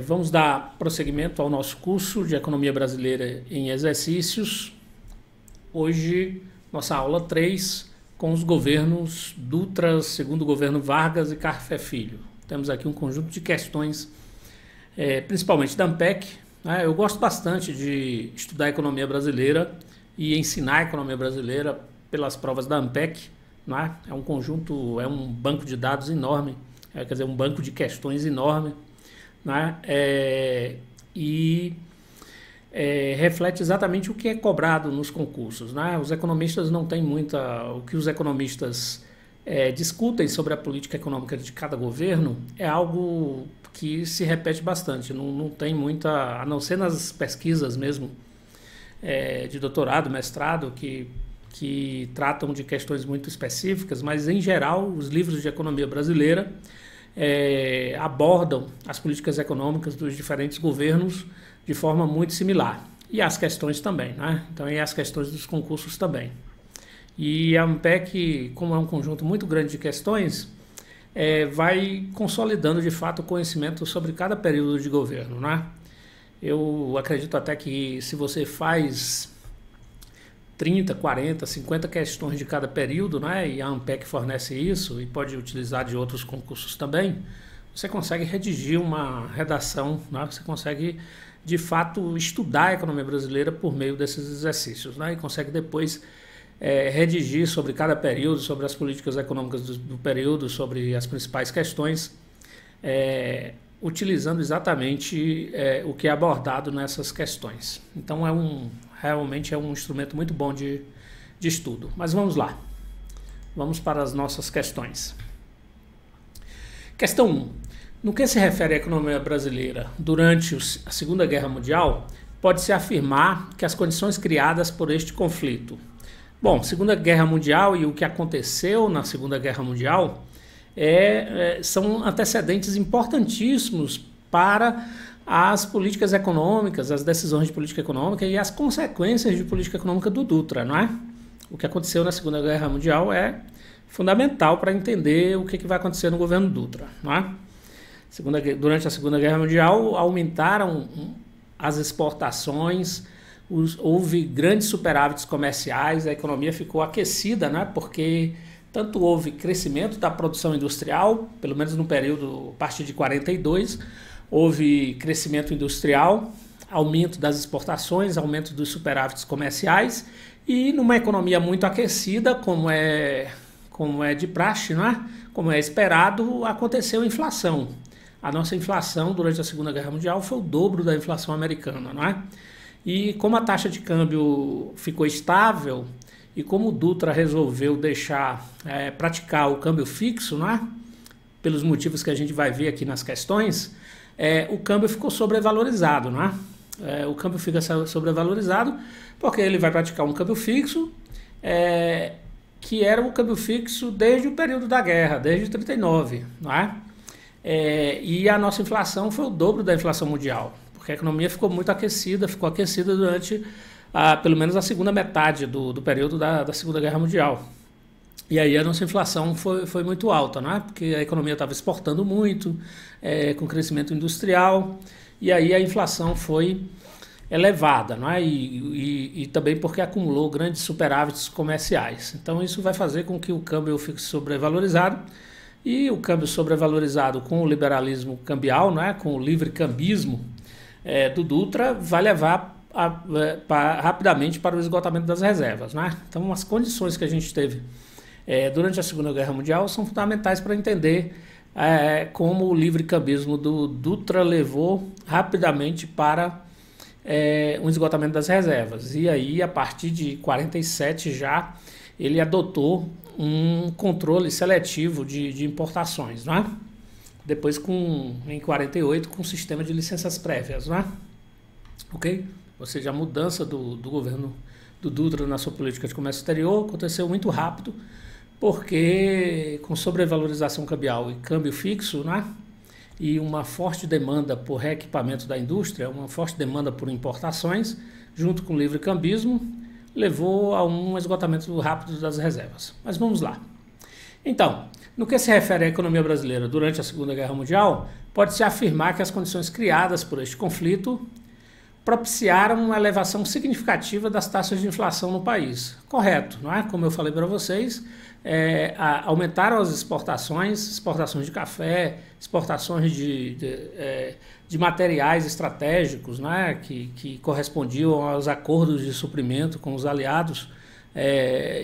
Vamos dar prosseguimento ao nosso curso de Economia Brasileira em Exercícios. Hoje, nossa aula 3, com os governos Dutra, segundo o governo Vargas e Carfé Filho. Temos aqui um conjunto de questões, principalmente da ANPEC. Eu gosto bastante de estudar a economia brasileira e ensinar a economia brasileira pelas provas da ANPEC. É um conjunto, é um banco de dados enorme, quer dizer, um banco de questões enorme. Reflete exatamente o que é cobrado nos concursos. Os economistas não têm o que os economistas discutem sobre a política econômica de cada governo é algo que se repete bastante, não tem muita, a não ser nas pesquisas mesmo de doutorado, mestrado, que tratam de questões muito específicas, mas em geral os livros de economia brasileira abordam as políticas econômicas dos diferentes governos de forma muito similar. E as questões também, Então, e as questões dos concursos também. E a ANPEC, como é um conjunto muito grande de questões, vai consolidando de fato o conhecimento sobre cada período de governo, Eu acredito até que se você faz 30, 40, 50 questões de cada período, e a ANPEC fornece isso e pode utilizar de outros concursos também, você consegue redigir uma redação, Você consegue, de fato, estudar a economia brasileira por meio desses exercícios, E consegue depois redigir sobre cada período, sobre as políticas econômicas do período, sobre as principais questões, utilizando exatamente o que é abordado nessas questões. Então, realmente é um instrumento muito bom de estudo. Mas vamos lá. Vamos para as nossas questões. Questão 1. No que se refere à economia brasileira durante a Segunda Guerra Mundial, pode-se afirmar que as condições criadas por este conflito. Bom, Segunda Guerra Mundial e o que aconteceu na Segunda Guerra Mundial são antecedentes importantíssimos para as políticas econômicas, as decisões de política econômica e as consequências de política econômica do Dutra, O que aconteceu na Segunda Guerra Mundial é fundamental para entender o que vai acontecer no governo Dutra, Durante a Segunda Guerra Mundial, aumentaram as exportações, houve grandes superávites comerciais, a economia ficou aquecida, porque tanto houve crescimento da produção industrial, pelo menos no período a partir de 42, houve crescimento industrial, aumento das exportações, aumento dos superávites comerciais e numa economia muito aquecida, como é de praxe, como é esperado, aconteceu inflação. A nossa inflação durante a Segunda Guerra Mundial foi o dobro da inflação americana, E como a taxa de câmbio ficou estável e como o Dutra resolveu praticar o câmbio fixo, pelos motivos que a gente vai ver aqui nas questões, o câmbio ficou sobrevalorizado, O câmbio fica sobrevalorizado porque ele vai praticar um câmbio fixo, que era o câmbio fixo desde o período da guerra, desde 39, E a nossa inflação foi o dobro da inflação mundial, porque a economia ficou muito aquecida, durante pelo menos a segunda metade do período da Segunda Guerra Mundial. E aí a nossa inflação foi muito alta, Porque a economia estava exportando muito, com crescimento industrial, e aí a inflação foi elevada, E também porque acumulou grandes superávites comerciais. Então isso vai fazer com que o câmbio fique sobrevalorizado, e o câmbio sobrevalorizado com o liberalismo cambial, com o livre cambismo do Dutra, vai levar rapidamente para o esgotamento das reservas, Então as condições que a gente teve durante a Segunda Guerra Mundial são fundamentais para entender como o livre cambismo do Dutra levou rapidamente para um esgotamento das reservas. E aí, a partir de 47 já, ele adotou um controle seletivo de importações, Depois, em 48, com o sistema de licenças prévias, Ok? Ou seja, a mudança do governo do Dutra na sua política de comércio exterior aconteceu muito rápido, porque com sobrevalorização cambial e câmbio fixo, e uma forte demanda por reequipamento da indústria, uma forte demanda por importações, junto com o livre cambismo, levou a um esgotamento rápido das reservas. Mas vamos lá. Então, no que se refere à economia brasileira durante a Segunda Guerra Mundial, pode-se afirmar que as condições criadas por este conflito propiciaram uma elevação significativa das taxas de inflação no país. Correto, não é? Como eu falei para vocês, aumentaram as exportações de café, exportações de materiais estratégicos, né, que correspondiam aos acordos de suprimento com os aliados.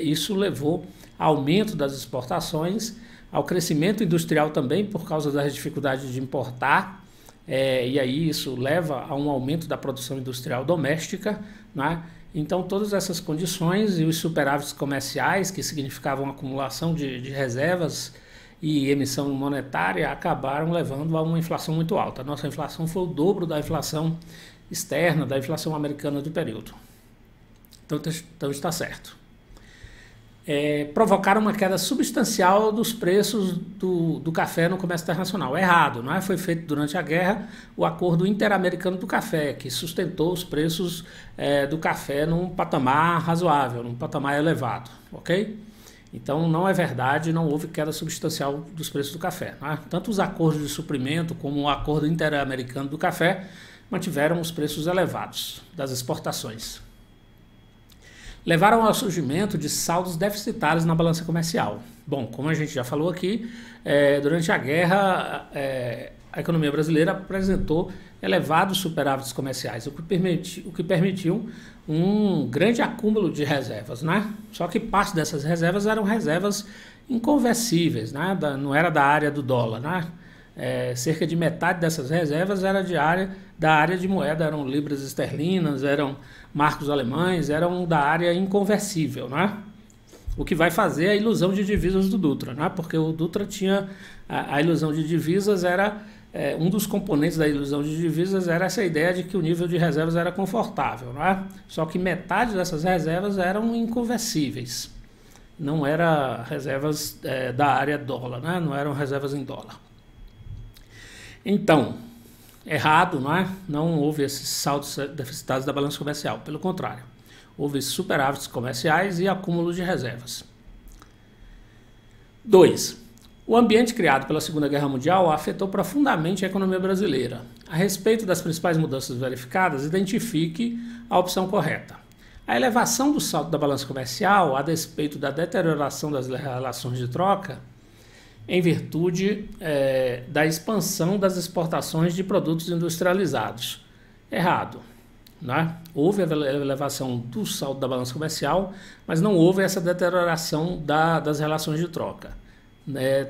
Isso levou ao aumento das exportações, ao crescimento industrial também por causa das dificuldades de importar, e aí isso leva a um aumento da produção industrial doméstica, né? Então todas essas condições e os superávites comerciais, que significavam acumulação de reservas e emissão monetária, acabaram levando a uma inflação muito alta. A nossa inflação foi o dobro da inflação externa, da inflação americana do período. Então está certo. Provocaram uma queda substancial dos preços do café no comércio internacional. Errado, não é? Foi feito durante a guerra o Acordo Interamericano do Café, que sustentou os preços do café num patamar razoável, num patamar elevado, ok? Então não é verdade, não houve queda substancial dos preços do café, não é? Tanto os acordos de suprimento como o Acordo Interamericano do Café mantiveram os preços elevados das exportações. Levaram ao surgimento de saldos deficitários na balança comercial. Bom, como a gente já falou aqui, durante a guerra, a economia brasileira apresentou elevados superávites comerciais, o que permitiu um grande acúmulo de reservas, né? Só que parte dessas reservas eram reservas inconversíveis, né? Não era da área do dólar, né? Cerca de metade dessas reservas era da área de moeda, eram libras esterlinas, eram marcos alemães, eram da área inconversível, né? O que vai fazer a ilusão de divisas do Dutra, né? Porque o Dutra tinha a ilusão de divisas, um dos componentes da ilusão de divisas era essa ideia de que o nível de reservas era confortável, né? Só que metade dessas reservas eram inconversíveis, não eram reservas da área dólar, né? Não eram reservas em dólar. Então, errado, não é? Não houve esses saldos deficitários da balança comercial. Pelo contrário, houve superávites comerciais e acúmulo de reservas. 2. O ambiente criado pela Segunda Guerra Mundial afetou profundamente a economia brasileira. A respeito das principais mudanças verificadas, identifique a opção correta. A elevação do saldo da balança comercial, a despeito da deterioração das relações de troca, em virtude da expansão das exportações de produtos industrializados. Errado, né? Houve a elevação do saldo da balança comercial, mas não houve essa deterioração das relações de troca.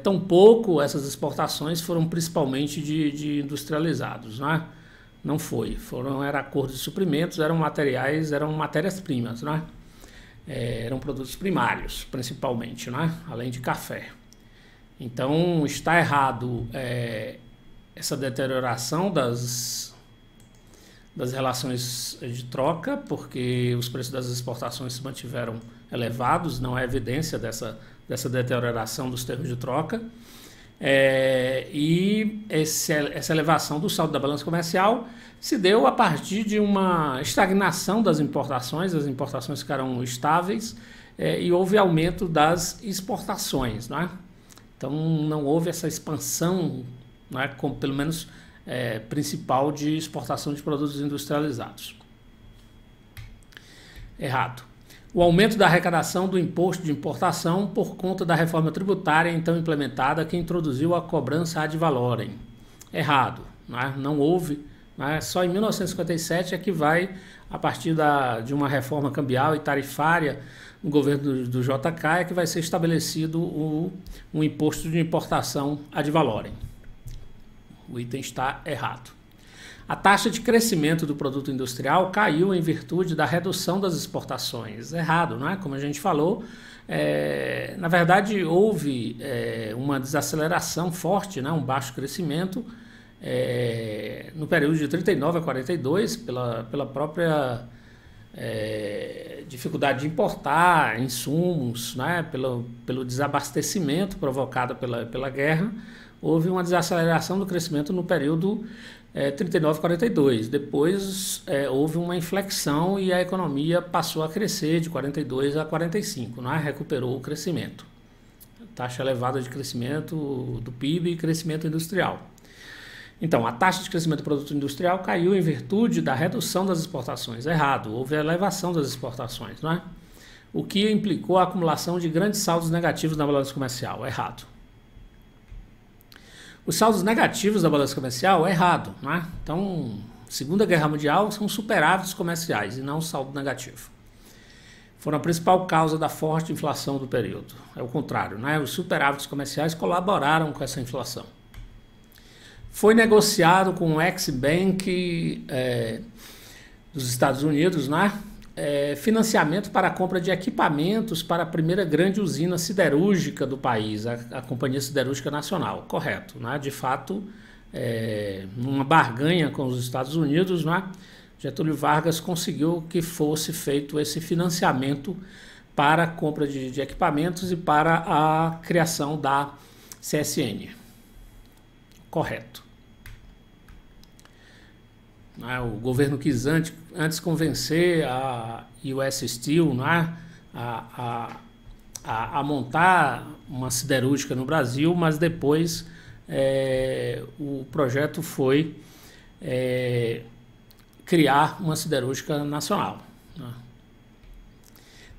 Tampouco essas exportações foram principalmente de industrializados, né? Não foi. Eram acordos de suprimentos, eram matérias-primas, né? Eram produtos primários, principalmente, né? Além de café. Então, está errado essa deterioração das relações de troca, porque os preços das exportações se mantiveram elevados, não há evidência dessa deterioração dos termos de troca. E essa elevação do saldo da balança comercial se deu a partir de uma estagnação das importações, as importações ficaram estáveis e houve aumento das exportações, né? Então não houve essa expansão, né, como pelo menos principal de exportação de produtos industrializados. Errado. O aumento da arrecadação do imposto de importação por conta da reforma tributária então implementada que introduziu a cobrança ad valorem. Errado, né? Não houve, né? Só em 1957 é que vai, a partir de uma reforma cambial e tarifária no governo do JK, é que vai ser estabelecido um imposto de importação ad valorem. O item está errado. A taxa de crescimento do produto industrial caiu em virtude da redução das exportações. Errado, não é? Como a gente falou, na verdade houve uma desaceleração forte, né? Um baixo crescimento no período de 39 a 42 pela própria dificuldade de importar insumos, né? Pelo desabastecimento provocado pela guerra. Houve uma desaceleração do crescimento no período 39 a 42. Depois houve uma inflexão e a economia passou a crescer de 42 a 45, né? Recuperou o crescimento. taxa elevada de crescimento do PIB e crescimento industrial. Então, a taxa de crescimento do produto industrial caiu em virtude da redução das exportações. Errado, houve a elevação das exportações, não é? O que implicou a acumulação de grandes saldos negativos na balança comercial. Errado. Os saldos negativos da balança comercial é errado, não é? Então, Segunda Guerra Mundial são superávites comerciais e não saldo negativo. Foram a principal causa da forte inflação do período. É o contrário, né? Os superávites comerciais colaboraram com essa inflação. Foi negociado com o Ex-Bank dos Estados Unidos, né? Financiamento para a compra de equipamentos para a primeira grande usina siderúrgica do país, a Companhia Siderúrgica Nacional. Correto, né? De fato, numa barganha com os Estados Unidos, né? Getúlio Vargas conseguiu que fosse feito esse financiamento para a compra de equipamentos e para a criação da CSN. Correto. O governo quis antes convencer a US Steel, né, a montar uma siderúrgica no Brasil, mas depois o projeto foi criar uma siderúrgica nacional.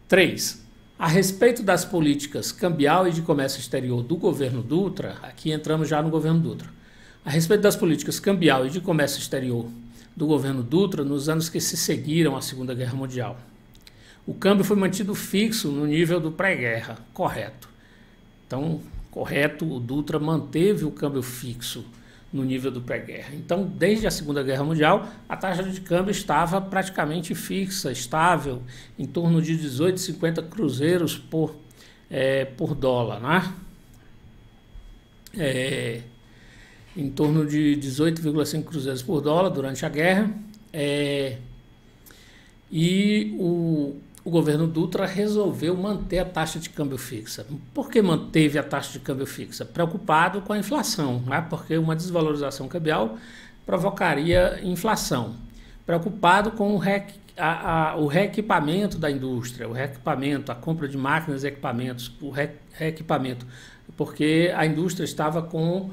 3. A respeito das políticas cambial e de comércio exterior do governo Dutra, aqui entramos já no governo Dutra. A respeito das políticas cambial e de comércio exterior do governo Dutra nos anos que se seguiram à Segunda Guerra Mundial. O câmbio foi mantido fixo no nível do pré-guerra. Correto. Então, correto, o Dutra manteve o câmbio fixo no nível do pré-guerra. Então, desde a Segunda Guerra Mundial, a taxa de câmbio estava praticamente fixa, estável, em torno de 18,50 cruzeiros por dólar, né? Em torno de 18,5 cruzeiros por dólar durante a guerra. E o governo Dutra resolveu manter a taxa de câmbio fixa. Por que manteve a taxa de câmbio fixa? Preocupado com a inflação, né? Porque uma desvalorização cambial provocaria inflação. Preocupado com o reequipamento da indústria, a compra de máquinas e equipamentos, o reequipamento, porque a indústria estava com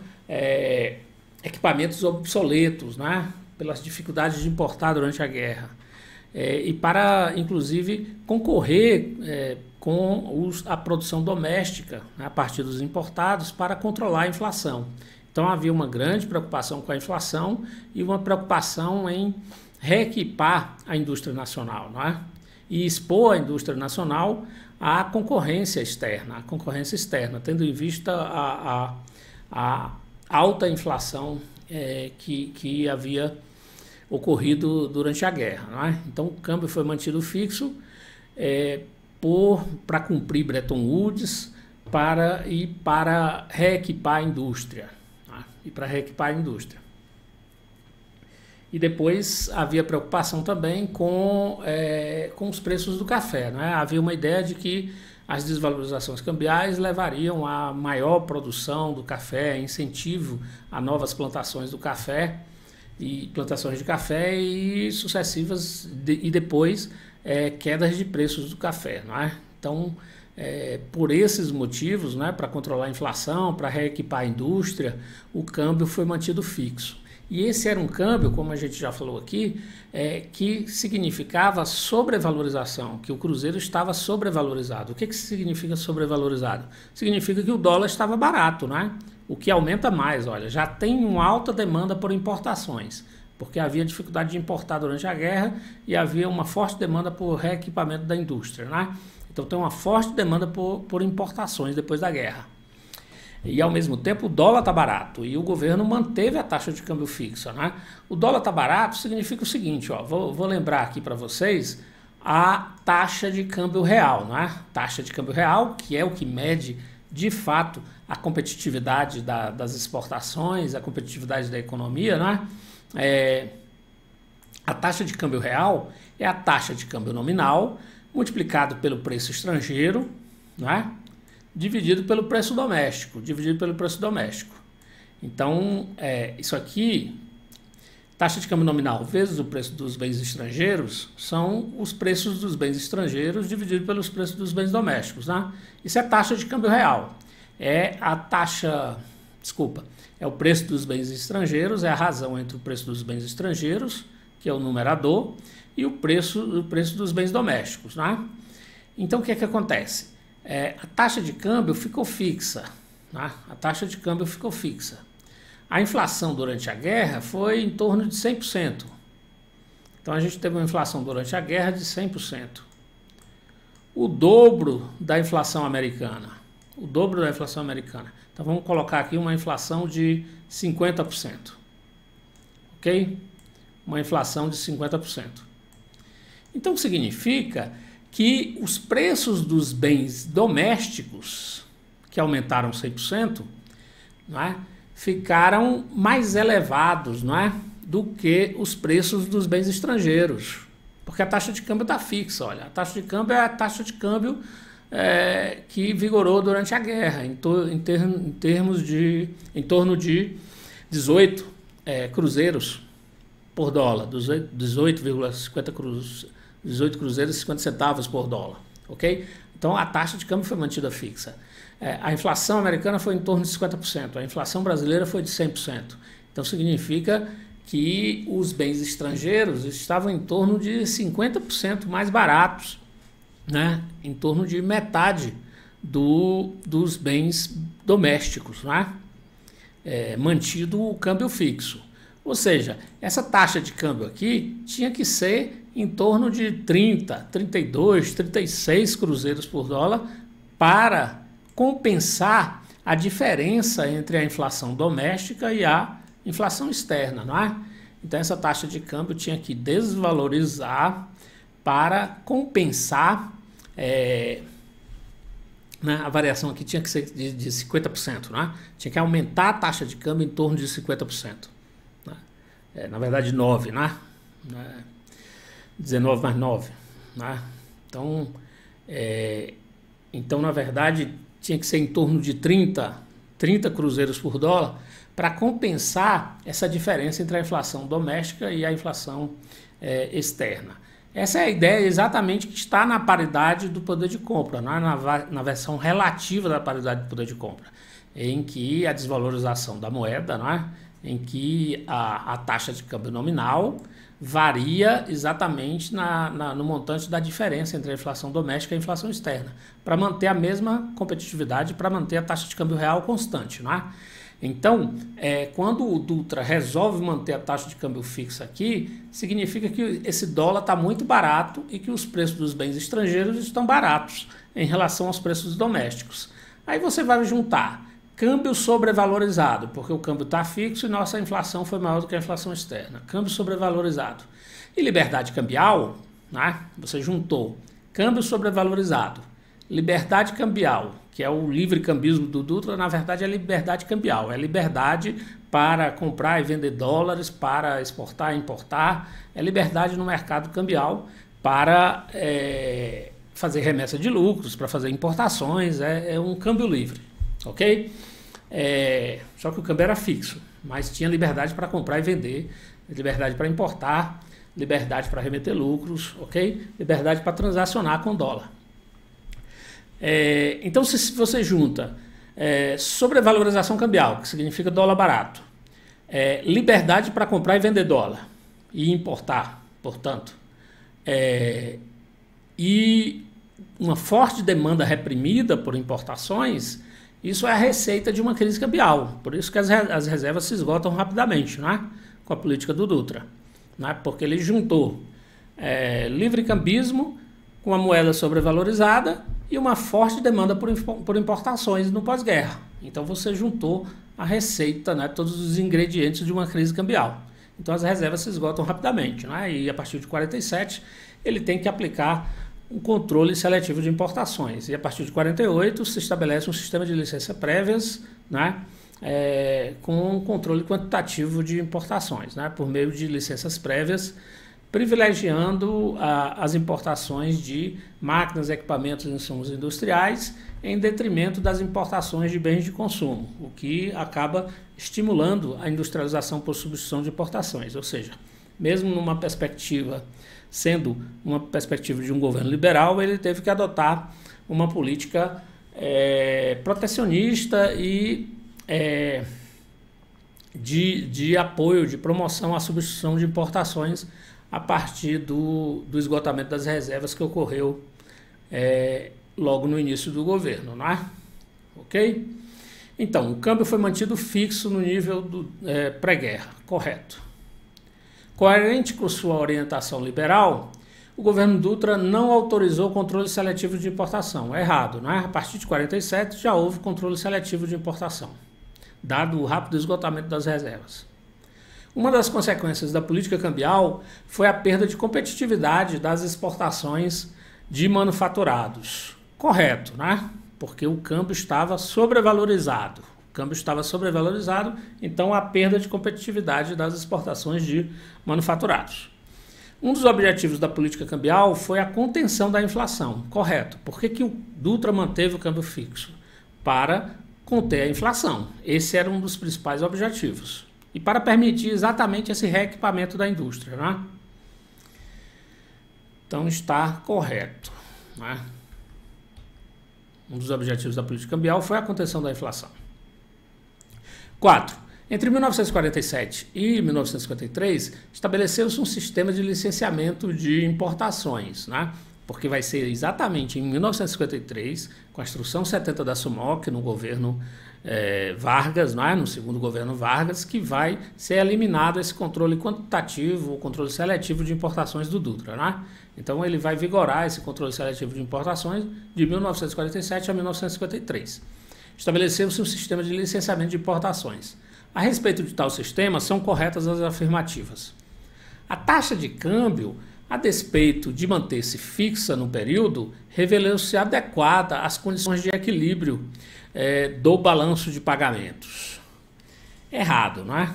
equipamentos obsoletos, né? Pelas dificuldades de importar durante a guerra. E para, inclusive, concorrer com a produção doméstica, né, a partir dos importados, para controlar a inflação. Então, havia uma grande preocupação com a inflação e uma preocupação em reequipar a indústria nacional, não é? E expor a indústria nacional à concorrência externa, tendo em vista a alta inflação que havia ocorrido durante a guerra, não é? Então, o câmbio foi mantido fixo para cumprir Bretton Woods para reequipar a indústria. Tá? E depois havia preocupação também com os preços do café, não é? Havia uma ideia de que as desvalorizações cambiais levariam a maior produção do café, incentivo a novas plantações do café, e plantações de café e sucessivas e depois quedas de preços do café, não é? Então, por esses motivos, né, para controlar a inflação, para reequipar a indústria, o câmbio foi mantido fixo. E esse era um câmbio, como a gente já falou aqui, que significava sobrevalorização, que o cruzeiro estava sobrevalorizado. O que significa sobrevalorizado? Significa que o dólar estava barato, né? O que aumenta mais, olha, já tem uma alta demanda por importações, porque havia dificuldade de importar durante a guerra e havia uma forte demanda por reequipamento da indústria, né? Então tem uma forte demanda por importações depois da guerra. E ao mesmo tempo o dólar está barato e o governo manteve a taxa de câmbio fixa, né? O dólar está barato significa o seguinte, ó, vou lembrar aqui para vocês a taxa de câmbio real, né? Taxa de câmbio real, que é o que mede de fato a competitividade das exportações, a competitividade da economia, né? A taxa de câmbio real é a taxa de câmbio nominal multiplicado pelo preço estrangeiro, né? Dividido pelo preço doméstico, Então, isso aqui, taxa de câmbio nominal vezes o preço dos bens estrangeiros, são os preços dos bens estrangeiros dividido pelos preços dos bens domésticos, né? Isso é taxa de câmbio real. é a taxa, desculpa, é o preço dos bens estrangeiros, é a razão entre o preço dos bens estrangeiros, que é o numerador, e o preço dos bens domésticos, né? Então, o que é que acontece? A taxa de câmbio ficou fixa, né? A taxa de câmbio ficou fixa. A inflação durante a guerra foi em torno de 100%. Então, a gente teve uma inflação durante a guerra de 100%. O dobro da inflação americana. O dobro da inflação americana. Então, vamos colocar aqui uma inflação de 50%. Ok? Uma inflação de 50%. Então, significa que os preços dos bens domésticos, que aumentaram 100%, não é, ficaram mais elevados, não é, do que os preços dos bens estrangeiros. Porque a taxa de câmbio está fixa. Olha, a taxa de câmbio é a taxa de câmbio que vigorou durante a guerra, em torno de 18 cruzeiros por dólar, 18 cruzeiros e 50 centavos por dólar, ok? Então a taxa de câmbio foi mantida fixa. A inflação americana foi em torno de 50%, a inflação brasileira foi de 100%. Então significa que os bens estrangeiros estavam em torno de 50% mais baratos, né? Em torno de metade dos bens domésticos, né? Mantido o câmbio fixo. Ou seja, essa taxa de câmbio aqui tinha que ser em torno de 30, 32, 36 cruzeiros por dólar para compensar a diferença entre a inflação doméstica e a inflação externa, não é? Então essa taxa de câmbio tinha que desvalorizar para compensar, né, a variação aqui tinha que ser de 50%, não é? Tinha que aumentar a taxa de câmbio em torno de 50%. Na verdade 9, né? 19 mais 9, né? Então, na verdade, tinha que ser em torno de 30 cruzeiros por dólar para compensar essa diferença entre a inflação doméstica e a inflação externa. Essa é a ideia exatamente que está na paridade do poder de compra, não é? Na versão relativa da paridade do poder de compra, em que a desvalorização da moeda, não é? Em que a taxa de câmbio nominal varia exatamente no montante da diferença entre a inflação doméstica e a inflação externa, para manter a mesma competitividade, para manter a taxa de câmbio real constante, não é? Então, quando o Dutra resolve manter a taxa de câmbio fixa aqui, significa que esse dólar está muito barato e que os preços dos bens estrangeiros estão baratos em relação aos preços domésticos. Aí você vai juntar câmbio sobrevalorizado, porque o câmbio está fixo e nossa inflação foi maior do que a inflação externa. Câmbio sobrevalorizado. E liberdade cambial, né? Você juntou câmbio sobrevalorizado, liberdade cambial, que é o livre cambismo do Dutra, na verdade é liberdade cambial. É liberdade para comprar e vender dólares, para exportar e importar. É liberdade no mercado cambial para fazer remessa de lucros, para fazer importações. É um câmbio livre. Ok? Só que o câmbio era fixo, mas tinha liberdade para comprar e vender, liberdade para importar, liberdade para remeter lucros, ok? Liberdade para transacionar com dólar. Então, se você junta sobrevalorização cambial, que significa dólar barato, liberdade para comprar e vender dólar e importar, portanto, e uma forte demanda reprimida por importações, isso é a receita de uma crise cambial. Por isso que as reservas se esgotam rapidamente, não é? Com a política do Dutra. Não é? Porque ele juntou livre cambismo com a moeda sobrevalorizada e uma forte demanda por importações no pós-guerra. Então você juntou a receita, né, todos os ingredientes de uma crise cambial. Então as reservas se esgotam rapidamente. Não é? E a partir de 47 ele tem que aplicar um controle seletivo de importações. E a partir de 48 se estabelece um sistema de licenças prévias, né, com controle quantitativo de importações, né, por meio de licenças prévias, privilegiando as importações de máquinas, equipamentos e insumos industriais em detrimento das importações de bens de consumo, o que acaba estimulando a industrialização por substituição de importações. Ou seja, mesmo numa perspectiva, sendo uma perspectiva de um governo liberal, ele teve que adotar uma política protecionista e de apoio, de promoção à substituição de importações a partir do esgotamento das reservas que ocorreu logo no início do governo, não é? Ok? Então, o câmbio foi mantido fixo no nível do pré-guerra, correto. Coerente com sua orientação liberal, o governo Dutra não autorizou controle seletivo de importação. É errado, não é? A partir de 47 já houve controle seletivo de importação, dado o rápido esgotamento das reservas. Uma das consequências da política cambial foi a perda de competitividade das exportações de manufaturados. Correto, né? Porque o câmbio estava sobrevalorizado. Então a perda de competitividade das exportações de manufaturados. Um dos objetivos da política cambial foi a contenção da inflação. Correto. Por que o Dutra manteve o câmbio fixo? Para conter a inflação. Esse era um dos principais objetivos. E para permitir exatamente esse reequipamento da indústria, né? Então está correto, né? Um dos objetivos da política cambial foi a contenção da inflação. 4. Entre 1947 e 1953, estabeleceu-se um sistema de licenciamento de importações, né? Porque vai ser exatamente em 1953, com a Instrução 70 da SUMOC, no governo Vargas, né? No segundo governo Vargas, que vai ser eliminado esse controle quantitativo, o controle seletivo de importações do Dutra, né? Então ele vai vigorar esse controle seletivo de importações de 1947 a 1953. Estabeleceu-se um sistema de licenciamento de importações. A respeito de tal sistema, são corretas as afirmativas. A taxa de câmbio, a despeito de manter-se fixa no período, revelou-se adequada às condições de equilíbrio do balanço de pagamentos. Errado, não é?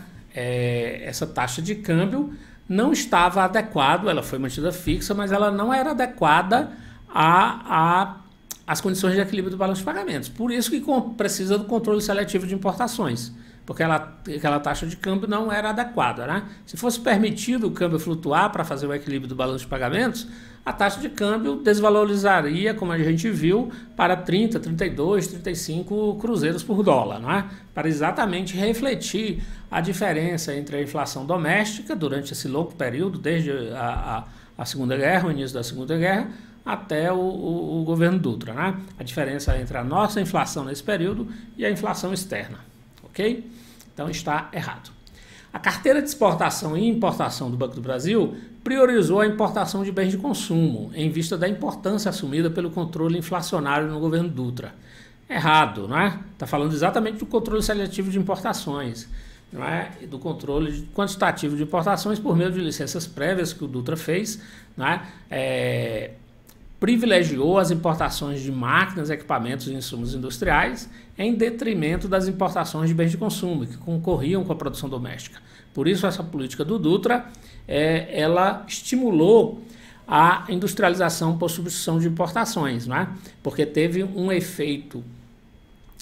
Essa taxa de câmbio não estava adequada, ela foi mantida fixa, mas ela não era adequada às condições de equilíbrio do balanço de pagamentos. Por isso que precisa do controle seletivo de importações, porque aquela taxa de câmbio não era adequada, né? Se fosse permitido o câmbio flutuar para fazer o equilíbrio do balanço de pagamentos, a taxa de câmbio desvalorizaria, como a gente viu, para 30, 32, 35 cruzeiros por dólar, não é? Para exatamente refletir a diferença entre a inflação doméstica durante esse longo período, desde a Segunda Guerra, o início da Segunda Guerra, até o governo Dutra, né? A diferença entre a nossa inflação nesse período e a inflação externa, ok? Então está errado. A carteira de exportação e importação do Banco do Brasil priorizou a importação de bens de consumo, em vista da importância assumida pelo controle inflacionário no governo Dutra. Errado, não é? Está falando exatamente do controle seletivo de importações, não é? E do controle quantitativo de importações por meio de licenças prévias que o Dutra fez, não é? Privilegiou as importações de máquinas, equipamentos e insumos industriais em detrimento das importações de bens de consumo, que concorriam com a produção doméstica. Por isso, essa política do Dutra, ela estimulou a industrialização por substituição de importações, não é? Porque teve um efeito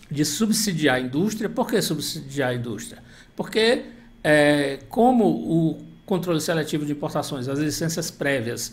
de subsidiar a indústria. Por que subsidiar a indústria? Porque, como o controle seletivo de importações, as licenças prévias,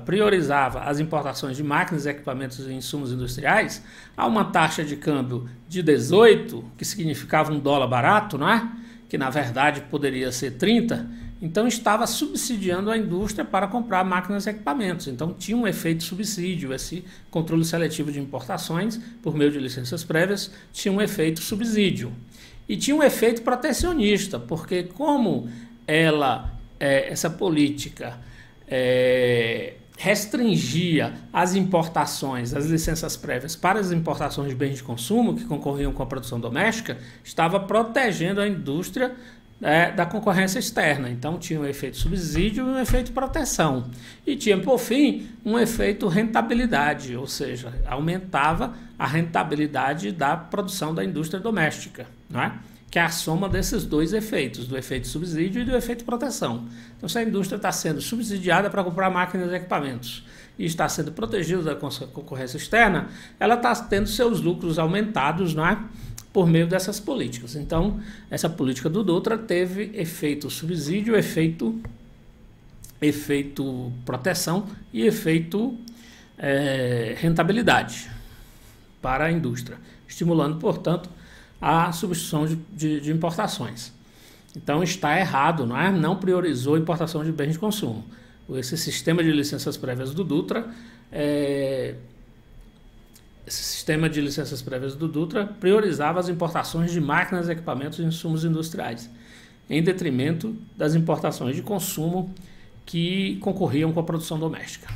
priorizava as importações de máquinas, equipamentos e insumos industriais, há uma taxa de câmbio de 18, que significava um dólar barato, não é? Que na verdade poderia ser 30, então estava subsidiando a indústria para comprar máquinas e equipamentos. Então tinha um efeito subsídio, esse controle seletivo de importações, por meio de licenças prévias, tinha um efeito subsídio. E tinha um efeito protecionista, porque como essa política restringia as importações, as licenças prévias para as importações de bens de consumo que concorriam com a produção doméstica, estava protegendo a indústria da concorrência externa. Então tinha um efeito subsídio e um efeito proteção. E tinha, por fim, um efeito rentabilidade, ou seja, aumentava a rentabilidade da produção da indústria doméstica, não é? Que é a soma desses dois efeitos, do efeito subsídio e do efeito proteção. Então, se a indústria está sendo subsidiada para comprar máquinas e equipamentos e está sendo protegida da concorrência externa, ela está tendo seus lucros aumentados, não é? Por meio dessas políticas. Então, essa política do Dutra teve efeito subsídio, efeito proteção e efeito rentabilidade. para a indústria, estimulando, portanto, a substituição de importações. Então está errado, não é? Não priorizou a importação de bens de consumo. Esse sistema de licenças prévias do Dutra priorizava as importações de máquinas, equipamentos e insumos industriais, em detrimento das importações de consumo que concorriam com a produção doméstica.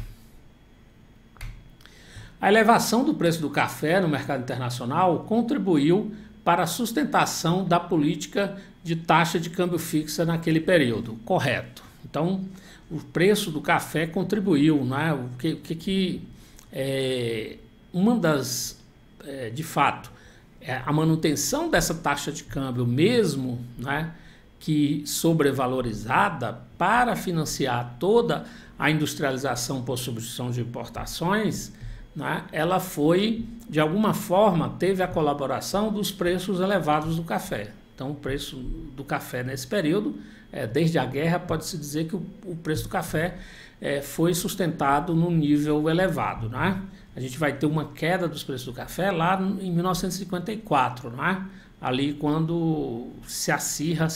A elevação do preço do café no mercado internacional contribuiu para a sustentação da política de taxa de câmbio fixa naquele período, correto. Então, o preço do café contribuiu, né? De fato, a manutenção dessa taxa de câmbio mesmo, né, que sobrevalorizada para financiar toda a industrialização por substituição de importações, né, ela foi, de alguma forma, teve a colaboração dos preços elevados do café. Então, o preço do café nesse período, desde a guerra, pode-se dizer que o preço do café foi sustentado num nível elevado, né? A gente vai ter uma queda dos preços do café lá em 1954, né? Ali quando se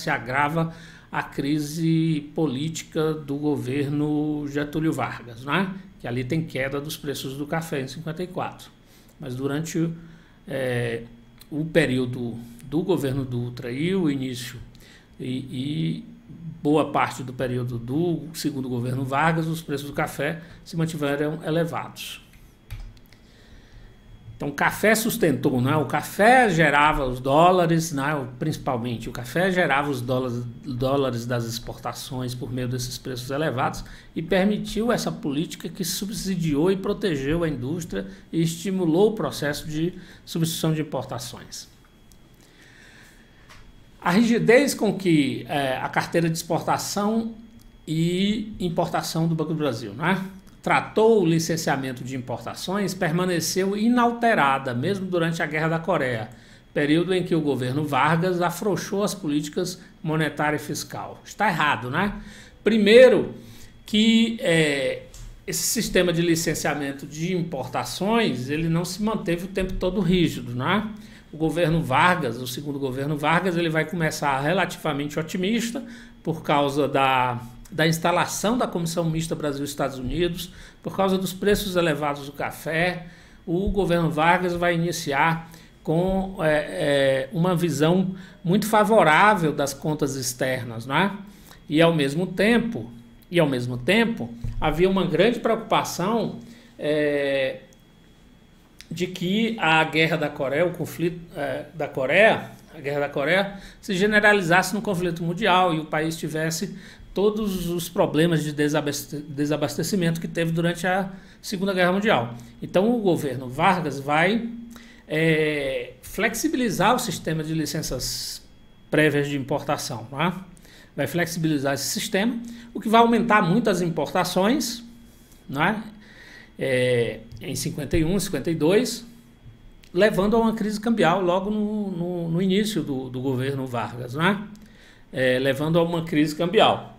agrava a crise política do governo Getúlio Vargas, né? Que ali tem queda dos preços do café em 54. Mas durante o período do governo Dutra e o início e boa parte do período do segundo governo Vargas, os preços do café se mantiveram elevados. Então, o café sustentou, né? O café gerava os dólares, né? Principalmente o café gerava os dólares das exportações por meio desses preços elevados e permitiu essa política que subsidiou e protegeu a indústria e estimulou o processo de substituição de importações. A rigidez com que a carteira de exportação e importação do Banco do Brasil, né, tratou o licenciamento de importações permaneceu inalterada, mesmo durante a Guerra da Coreia, período em que o governo Vargas afrouxou as políticas monetária e fiscal. Está errado, né? Primeiro, que esse sistema de licenciamento de importações, ele não se manteve o tempo todo rígido, né? O governo Vargas, o segundo governo Vargas, ele vai começar relativamente otimista por causa da instalação da Comissão Mista Brasil-Estados Unidos, por causa dos preços elevados do café. O governo Vargas vai iniciar com uma visão muito favorável das contas externas, né? E ao mesmo tempo, havia uma grande preocupação de que a guerra da Coreia, o conflito da Coreia, a guerra da Coreia, se generalizasse no conflito mundial e o país tivesse todos os problemas de desabastecimento que teve durante a Segunda Guerra Mundial. Então, o governo Vargas vai flexibilizar o sistema de licenças prévias de importação, né? Vai flexibilizar esse sistema, o que vai aumentar muito as importações, né? Em 51, 52, levando a uma crise cambial logo no início do governo Vargas, né? Levando a uma crise cambial,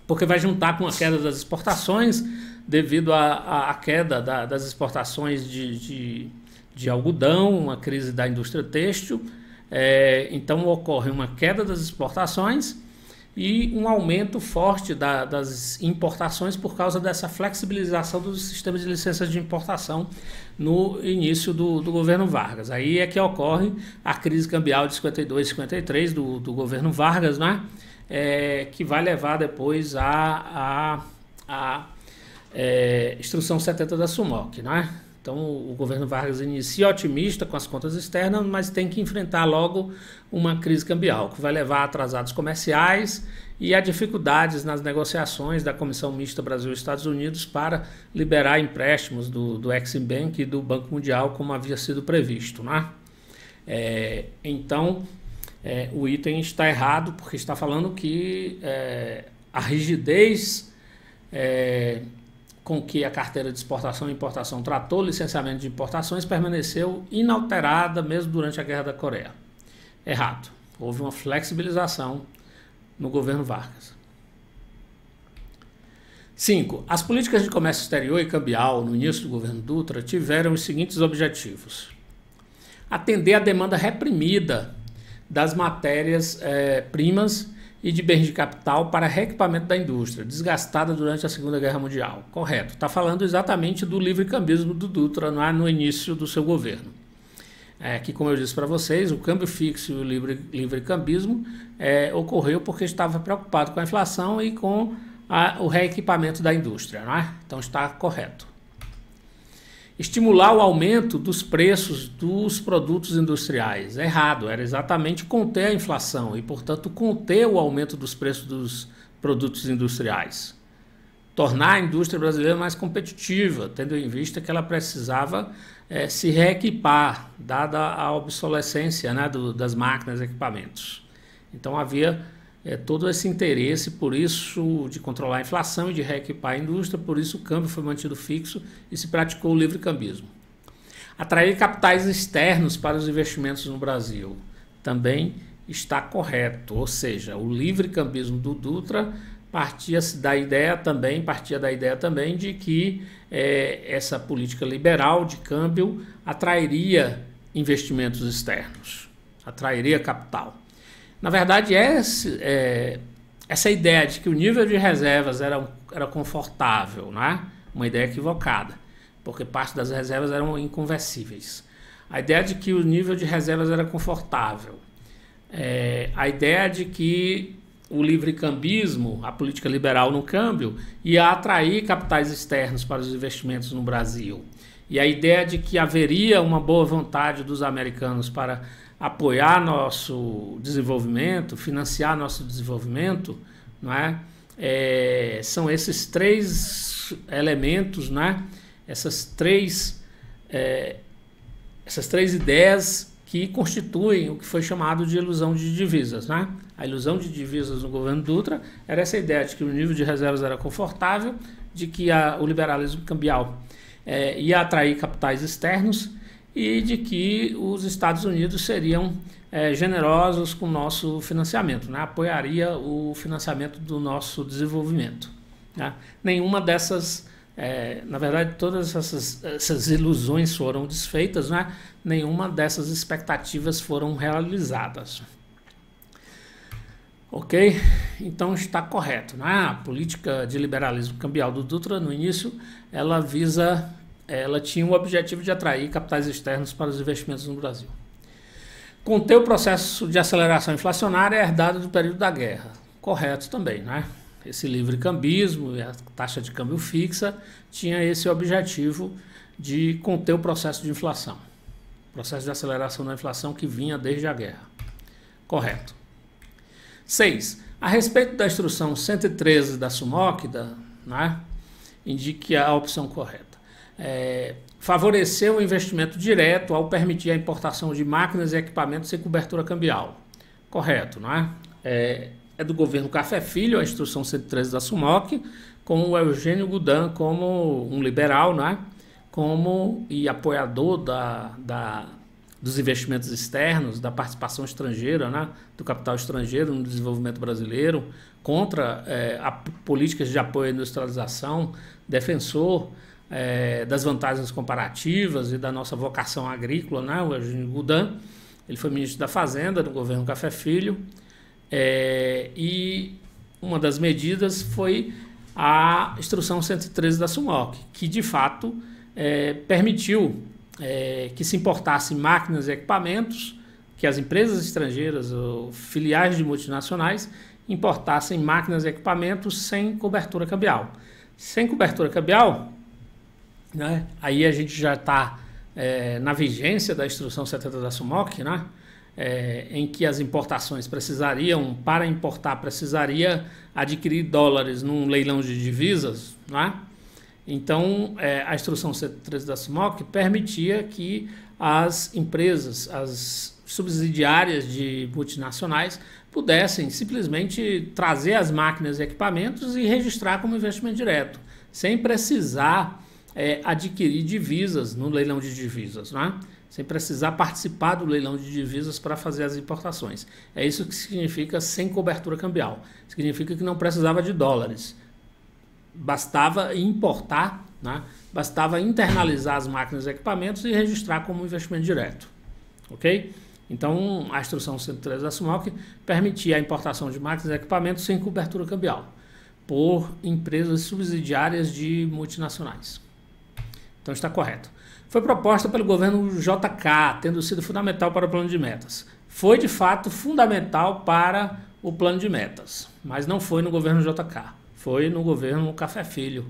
porque vai juntar com a queda das exportações, devido à queda das exportações de algodão, uma crise da indústria têxtil. Então ocorre uma queda das exportações e um aumento forte das importações por causa dessa flexibilização dos sistemas de licenças de importação no início do governo Vargas. Aí é que ocorre a crise cambial de 52 e 53 do governo Vargas, né? Que vai levar depois à Instrução 70 da SUMOC, né? Então, o governo Vargas inicia otimista com as contas externas, mas tem que enfrentar logo uma crise cambial, que vai levar a atrasados comerciais e a dificuldades nas negociações da Comissão Mista Brasil-Estados Unidos para liberar empréstimos do Exim Bank e do Banco Mundial, como havia sido previsto, né? Então, o item está errado, porque está falando que a rigidez com que a carteira de exportação e importação tratou o licenciamento de importações permaneceu inalterada mesmo durante a Guerra da Coreia. Errado. Houve uma flexibilização no governo Vargas. 5. As políticas de comércio exterior e cambial no início do governo Dutra tiveram os seguintes objetivos: atender à demanda reprimida das matérias-primas e de bens de capital para reequipamento da indústria, desgastada durante a Segunda Guerra Mundial. Correto. Está falando exatamente do livre-cambismo do Dutra no início do seu governo. Que, como eu disse para vocês, o câmbio fixo e o livre-cambismo ocorreu porque estava preocupado com a inflação e com o reequipamento da indústria. Não é? Então está correto. Estimular o aumento dos preços dos produtos industriais. Errado, era exatamente conter a inflação e, portanto, conter o aumento dos preços dos produtos industriais. Tornar a indústria brasileira mais competitiva, tendo em vista que ela precisava se reequipar, dada a obsolescência, né, das máquinas e equipamentos. Então havia todo esse interesse, por isso, de controlar a inflação e de reequipar a indústria, por isso o câmbio foi mantido fixo e se praticou o livre-cambismo. Atrair capitais externos para os investimentos no Brasil também está correto, ou seja, o livre-cambismo do Dutra partia da ideia também de que essa política liberal de câmbio atrairia investimentos externos, atrairia capital. Na verdade, essa ideia de que o nível de reservas era confortável, né? Uma ideia equivocada, porque parte das reservas eram inconversíveis. A ideia de que o nível de reservas era confortável, a ideia de que o livre-cambismo, a política liberal no câmbio, ia atrair capitais externos para os investimentos no Brasil, e a ideia de que haveria uma boa vontade dos americanos para apoiar nosso desenvolvimento, financiar nosso desenvolvimento, não é? São esses três elementos, né? Essas três ideias que constituem o que foi chamado de ilusão de divisas, né? A ilusão de divisas no governo Dutra era essa ideia de que o nível de reservas era confortável, de que o liberalismo cambial ia atrair capitais externos e de que os Estados Unidos seriam generosos com o nosso financiamento, né? Apoiaria o financiamento do nosso desenvolvimento, né? Nenhuma dessas, na verdade, todas essas ilusões foram desfeitas, né? Nenhuma dessas expectativas foram realizadas. Ok? Então está correto, né? A política de liberalismo cambial do Dutra, no início, ela tinha o objetivo de atrair capitais externos para os investimentos no Brasil. Conter o processo de aceleração inflacionária herdado do período da guerra. Correto também, né? Esse livre-cambismo e a taxa de câmbio fixa tinha esse objetivo de conter o processo de inflação. O processo de aceleração da inflação que vinha desde a guerra. Correto. 6. A respeito da instrução 113 da SUMOC, né, indique a opção correta. Favorecer o investimento direto ao permitir a importação de máquinas e equipamentos sem cobertura cambial. Correto, não é? É do governo Café Filho, a instrução 113 da SUMOC, com o Eugênio Goudin como um liberal, não é? E apoiador dos investimentos externos, da participação estrangeira, né? Do capital estrangeiro no desenvolvimento brasileiro, contra políticas de apoio à industrialização, defensor das vantagens comparativas e da nossa vocação agrícola, né? O Eugênio Goudin, ele foi ministro da Fazenda no governo Café Filho, e uma das medidas foi a instrução 113 da SUMOC, que de fato permitiu que se importasse máquinas e equipamentos, que as empresas estrangeiras ou filiais de multinacionais importassem máquinas e equipamentos sem cobertura cambial. Sem cobertura cambial, né? Aí a gente já está na vigência da instrução 70 da SUMOC, né? Em que as importações para importar, precisaria adquirir dólares num leilão de divisas, né? Então, a instrução 113 da SUMOC permitia que as empresas, as subsidiárias de multinacionais, pudessem simplesmente trazer as máquinas e equipamentos e registrar como investimento direto, sem precisar adquirir divisas no leilão de divisas, né? Sem precisar participar do leilão de divisas para fazer as importações. É isso que significa sem cobertura cambial. Significa que não precisava de dólares. bastava importar, né? Bastava internalizar as máquinas e equipamentos e registrar como investimento direto, ok? Então, a instrução 113 da SUMOC permitia a importação de máquinas e equipamentos sem cobertura cambial por empresas subsidiárias de multinacionais. Então, está correto. Foi proposta pelo governo JK, tendo sido fundamental para o plano de metas. Foi, de fato, fundamental para o plano de metas, mas não foi no governo JK. Foi no governo Café Filho,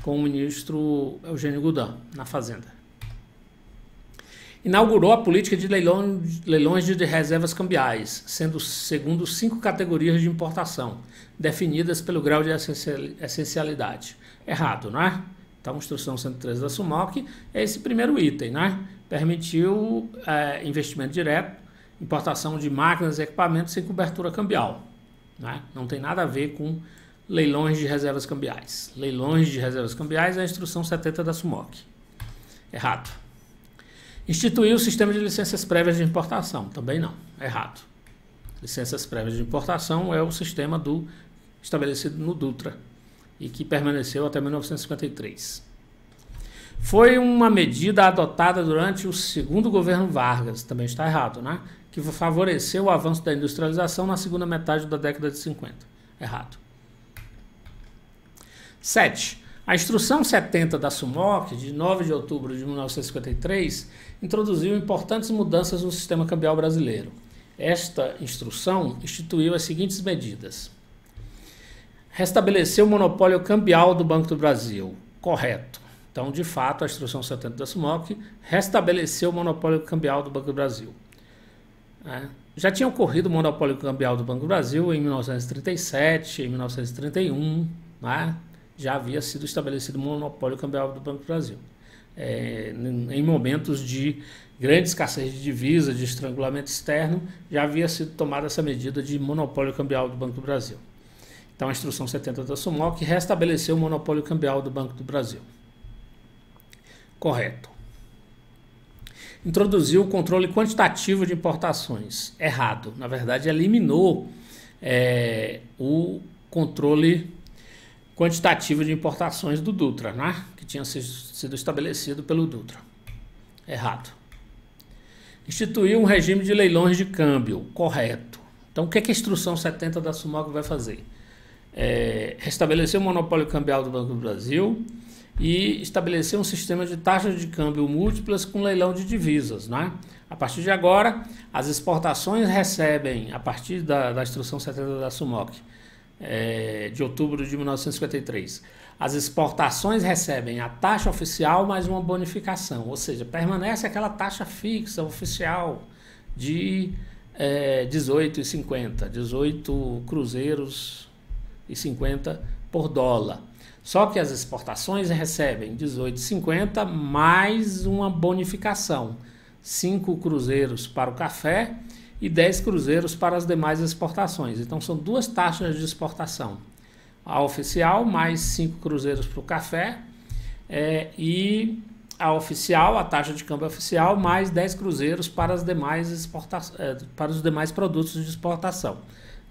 com o ministro Eugênio Goudin, na Fazenda. Inaugurou a política de leilões de reservas cambiais, sendo segundo 5 categorias de importação, definidas pelo grau de essencialidade. Errado, não é? Então, a instrução 113 da SUMOC é esse primeiro item, né? Permitiu investimento direto, importação de máquinas e equipamentos sem cobertura cambial, né? Não tem nada a ver com leilões de reservas cambiais. Leilões de reservas cambiais é a instrução 70 da SUMOC. Errado. Instituiu o sistema de licenças prévias de importação. Também não. Errado. Licenças prévias de importação é o sistema estabelecido no Dutra e que permaneceu até 1953. Foi uma medida adotada durante o segundo governo Vargas, também está errado, né? Que favoreceu o avanço da industrialização na segunda metade da década de 50. Errado. 7. A instrução 70 da SUMOC, de 9 de outubro de 1953, introduziu importantes mudanças no sistema cambial brasileiro. Esta instrução instituiu as seguintes medidas. Restabeleceu o monopólio cambial do Banco do Brasil. Correto. Então, de fato, a instrução 70 da SUMOC restabeleceu o monopólio cambial do Banco do Brasil. Já tinha ocorrido o monopólio cambial do Banco do Brasil em 1937, em 1931, né? Já havia sido estabelecido o monopólio cambial do Banco do Brasil. Em momentos de grande escassez de divisa, de estrangulamento externo, já havia sido tomada essa medida de monopólio cambial do Banco do Brasil. Então, a instrução 70 da SUMOC restabeleceu o monopólio cambial do Banco do Brasil. Correto. Introduziu o controle quantitativo de importações. Errado. Na verdade, eliminou o controle quantitativo de importações do Dutra, né? Que tinha sido estabelecido pelo Dutra. Errado. Instituiu um regime de leilões de câmbio. Correto. Então, o que a instrução 70 da SUMOC vai fazer? Restabelecer o monopólio cambial do Banco do Brasil e estabelecer um sistema de taxas de câmbio múltiplas com leilão de divisas, né? A partir de agora, as exportações recebem, a partir da instrução 70 da SUMOC, de outubro de 1953, as exportações recebem a taxa oficial mais uma bonificação, ou seja, permanece aquela taxa fixa oficial de 18,50, 18 cruzeiros e 50 por dólar. Só que as exportações recebem 18,50 mais uma bonificação, 5 cruzeiros para o café e 10 cruzeiros para as demais exportações. Então, são 2 taxas de exportação. A oficial, mais 5 cruzeiros para o café, e a oficial, a taxa de câmbio oficial, mais 10 cruzeiros para, para os demais produtos de exportação.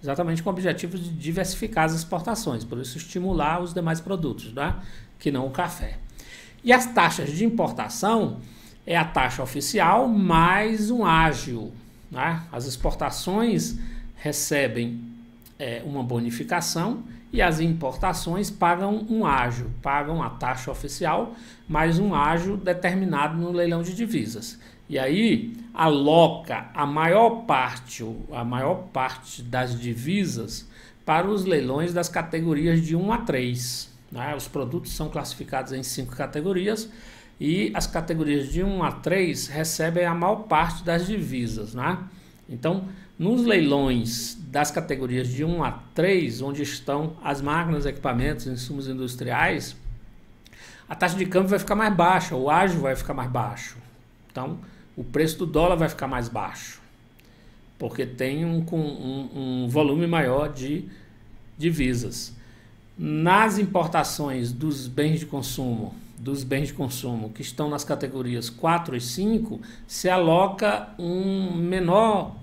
Exatamente com o objetivo de diversificar as exportações, por isso estimular os demais produtos, né? Que não o café. E as taxas de importação é a taxa oficial mais um ágio, né? As exportações recebem uma bonificação e as importações pagam um ágio, pagam a taxa oficial mais um ágio determinado no leilão de divisas. E aí aloca a maior parte das divisas para os leilões das categorias de 1 a 3. Né? Os produtos são classificados em 5 categorias e as categorias de 1 a 3 recebem a maior parte das divisas. Né? Então, nos leilões das categorias de 1 a 3, onde estão as máquinas, equipamentos, insumos industriais, a taxa de câmbio vai ficar mais baixa, o ágio vai ficar mais baixo. Então, o preço do dólar vai ficar mais baixo, porque tem um volume maior de divisas. Nas importações dos bens de consumo que estão nas categorias 4 e 5, se aloca um menor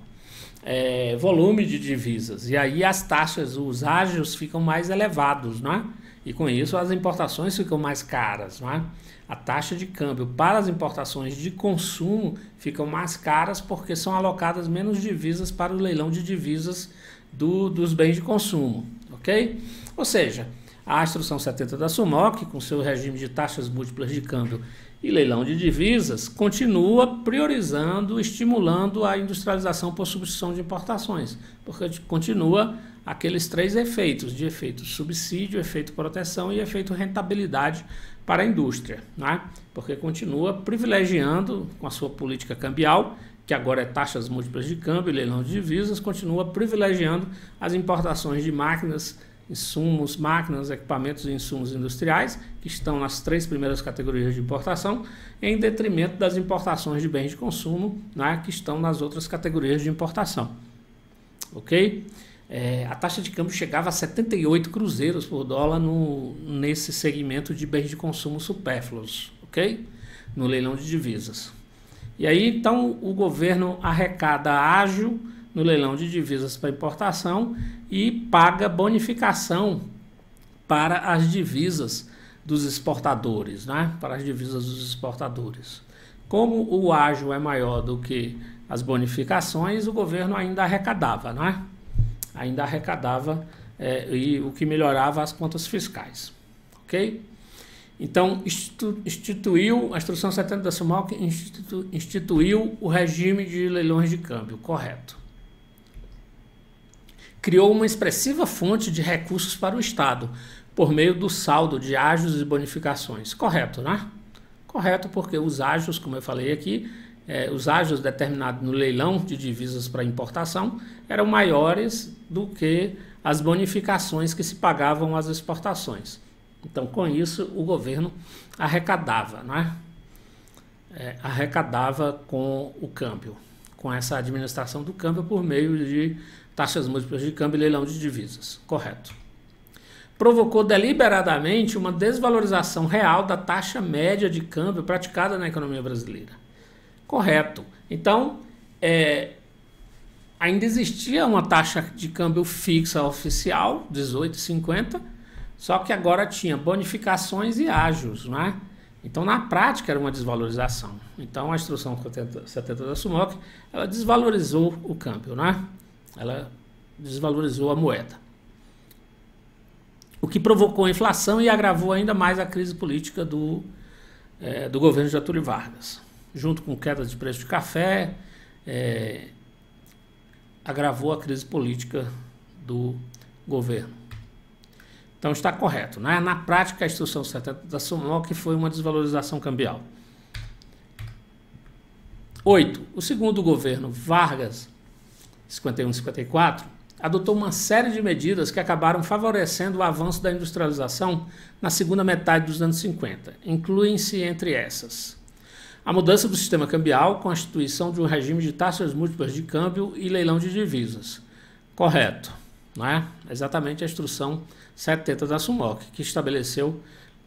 volume de divisas. E aí as taxas, os ágios ficam mais elevados, não é? E com isso as importações ficam mais caras, não é? A taxa de câmbio para as importações de consumo ficam mais caras porque são alocadas menos divisas para o leilão de divisas dos bens de consumo, ok? Ou seja, a Instrução 70 da SUMOC, com seu regime de taxas múltiplas de câmbio e leilão de divisas, continua priorizando, estimulando a industrialização por substituição de importações, porque continua aqueles três efeitos, de efeito subsídio, efeito proteção e efeito rentabilidade para a indústria, né? Porque continua privilegiando, com a sua política cambial, que agora é taxas múltiplas de câmbio e leilão de divisas, continua privilegiando as importações de máquinas, insumos, máquinas, equipamentos e insumos industriais, que estão nas três primeiras categorias de importação, em detrimento das importações de bens de consumo, né, que estão nas outras categorias de importação. Ok? A taxa de câmbio chegava a 78 cruzeiros por dólar nesse segmento de bens de consumo supérfluos, ok? No leilão de divisas. E aí, então, o governo arrecada ágio no leilão de divisas para importação e paga bonificação para as divisas dos exportadores, né? Para as divisas dos exportadores. Como o ágio é maior do que as bonificações, o governo ainda arrecadava, né? Ainda arrecadava e o que melhorava as contas fiscais, ok? Então, instituiu, a Instrução 70 da SUMOC instituiu o regime de leilões de câmbio, correto. Criou uma expressiva fonte de recursos para o Estado, por meio do saldo de ágios e bonificações, correto, né? Correto, porque os ágios, como eu falei aqui, os ágios determinados no leilão de divisas para importação eram maiores do que as bonificações que se pagavam às exportações. Então, com isso, o governo arrecadava, né? Arrecadava com o câmbio, com essa administração do câmbio por meio de taxas múltiplas de câmbio e leilão de divisas, correto. Provocou deliberadamente uma desvalorização real da taxa média de câmbio praticada na economia brasileira. Correto. Então, ainda existia uma taxa de câmbio fixa oficial, 18,50, só que agora tinha bonificações e ágios, né? Então, na prática, era uma desvalorização. Então, a Instrução 70 da SUMOC, ela desvalorizou o câmbio, né? Ela desvalorizou a moeda. O que provocou a inflação e agravou ainda mais a crise política do governo Getúlio Vargas. Junto com queda de preço de café, agravou a crise política do governo. Então está correto, né? Na prática, a Instrução 70 da SUMOC foi uma desvalorização cambial. 8. O segundo governo Vargas, 51-54, adotou uma série de medidas que acabaram favorecendo o avanço da industrialização na segunda metade dos anos 50. Incluem-se entre essas a mudança do sistema cambial com a instituição de um regime de taxas múltiplas de câmbio e leilão de divisas. Correto, não é? Exatamente a Instrução 70 da SUMOC, que estabeleceu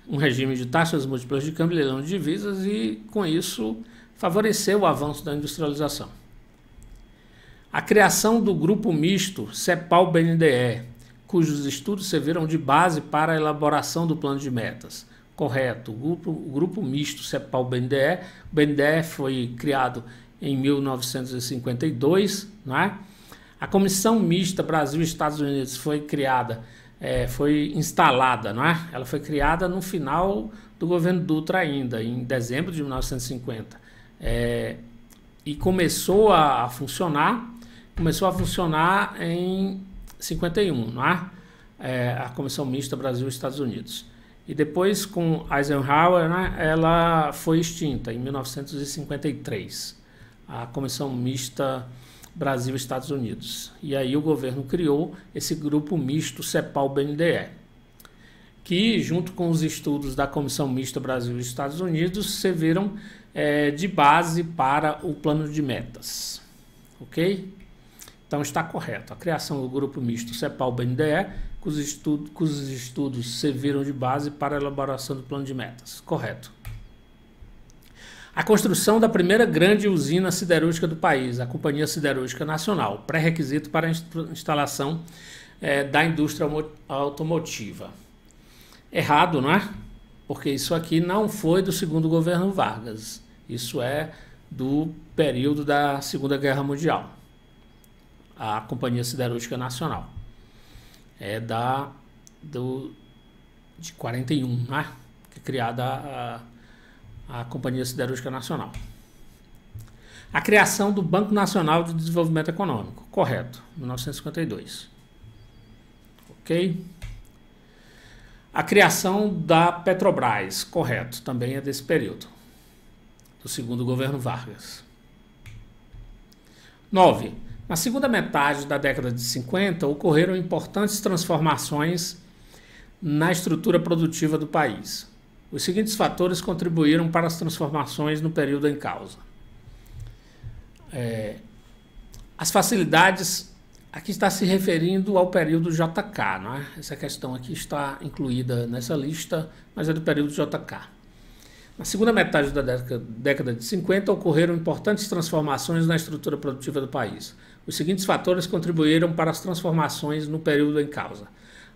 um regime de taxas múltiplas de câmbio e leilão de divisas e, com isso, favoreceu o avanço da industrialização. A criação do Grupo Misto CEPAL-BNDE, cujos estudos serviram de base para a elaboração do plano de metas. Correto. O Grupo Misto CEPAL-BNDE, o BNDE foi criado em 1952, não é? A Comissão Mista Brasil-Estados Unidos foi criada, foi instalada, não é? Ela foi criada no final do governo Dutra ainda, em dezembro de 1950. E começou a funcionar em 51, não é? A Comissão Mista Brasil-Estados Unidos. E depois, com Eisenhower, né, ela foi extinta em 1953, a Comissão Mista Brasil-Estados Unidos. E aí o governo criou esse Grupo Misto CEPAL-BNDE, que, junto com os estudos da Comissão Mista Brasil-Estados Unidos, serviram de base para o plano de metas. Ok? Então está correto. A criação do Grupo Misto CEPAL-BNDE, cujos estudos serviram de base para a elaboração do plano de metas. Correto. A construção da primeira grande usina siderúrgica do país, a Companhia Siderúrgica Nacional, pré-requisito para a instalação da indústria automotiva. Errado, não é? Porque isso aqui não foi do segundo governo Vargas. Isso é do período da Segunda Guerra Mundial. A Companhia Siderúrgica Nacional. É de 41, né? Que é criada a Companhia Siderúrgica Nacional. A criação do Banco Nacional de Desenvolvimento Econômico. Correto. 1952. Ok? A criação da Petrobras. Correto. Também é desse período. Do segundo governo Vargas. 9. Na segunda metade da década de 50, ocorreram importantes transformações na estrutura produtiva do país. Os seguintes fatores contribuíram para as transformações no período em causa. As facilidades, aqui está se referindo ao período JK, não é? Essa questão aqui está incluída nessa lista, mas é do período JK. Na segunda metade da década de 50, ocorreram importantes transformações na estrutura produtiva do país. Os seguintes fatores contribuíram para as transformações no período em causa.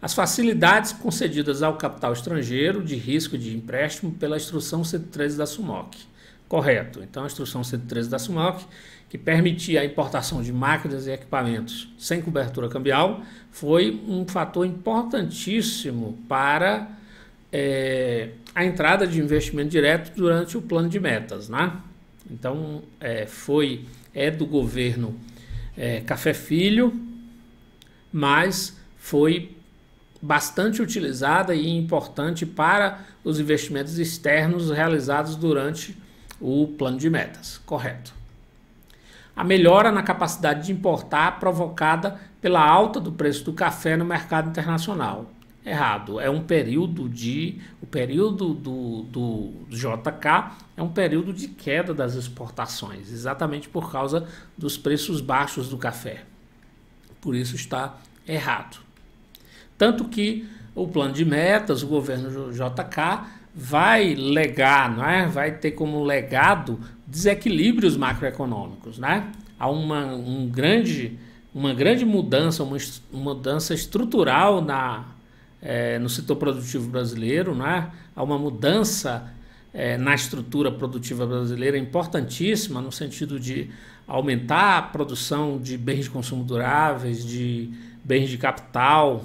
As facilidades concedidas ao capital estrangeiro de risco de empréstimo pela Instrução 113 da SUMOC. Correto. Então, a Instrução 113 da SUMOC, que permitia a importação de máquinas e equipamentos sem cobertura cambial, foi um fator importantíssimo para a entrada de investimento direto durante o plano de metas, né? Então, é do governo Café Filho, mas foi bastante utilizada e importante para os investimentos externos realizados durante o plano de metas. Correto. A melhora na capacidade de importar provocada pela alta do preço do café no mercado internacional. Errado. É um período o período do JK é um período de queda das exportações, exatamente por causa dos preços baixos do café. Por isso está errado. Tanto que o plano de metas, o governo JK, vai legar, não é? Vai ter como legado desequilíbrios macroeconômicos, né? Há uma grande mudança, uma mudança estrutural no setor produtivo brasileiro, né? Há uma mudança na estrutura produtiva brasileira importantíssima, no sentido de aumentar a produção de bens de consumo duráveis, de bens de capital,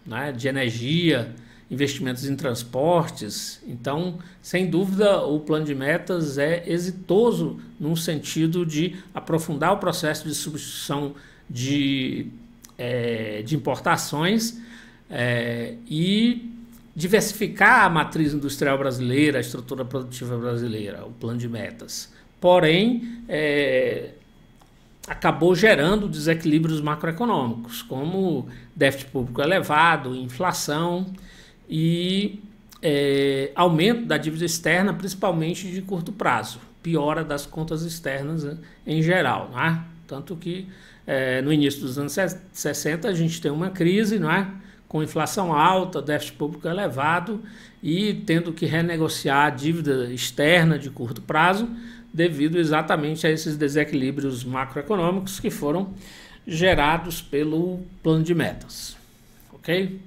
né? De energia, investimentos em transportes. Então, sem dúvida, o plano de metas é exitoso no sentido de aprofundar o processo de substituição de importações e diversificar a matriz industrial brasileira, a estrutura produtiva brasileira, o plano de metas. Porém, acabou gerando desequilíbrios macroeconômicos, como déficit público elevado, inflação e aumento da dívida externa, principalmente de curto prazo, piora das contas externas em geral, não é? Tanto que no início dos anos 60 a gente tem uma crise, não é? Com inflação alta, déficit público elevado e tendo que renegociar a dívida externa de curto prazo devido exatamente a esses desequilíbrios macroeconômicos que foram gerados pelo plano de metas. Ok?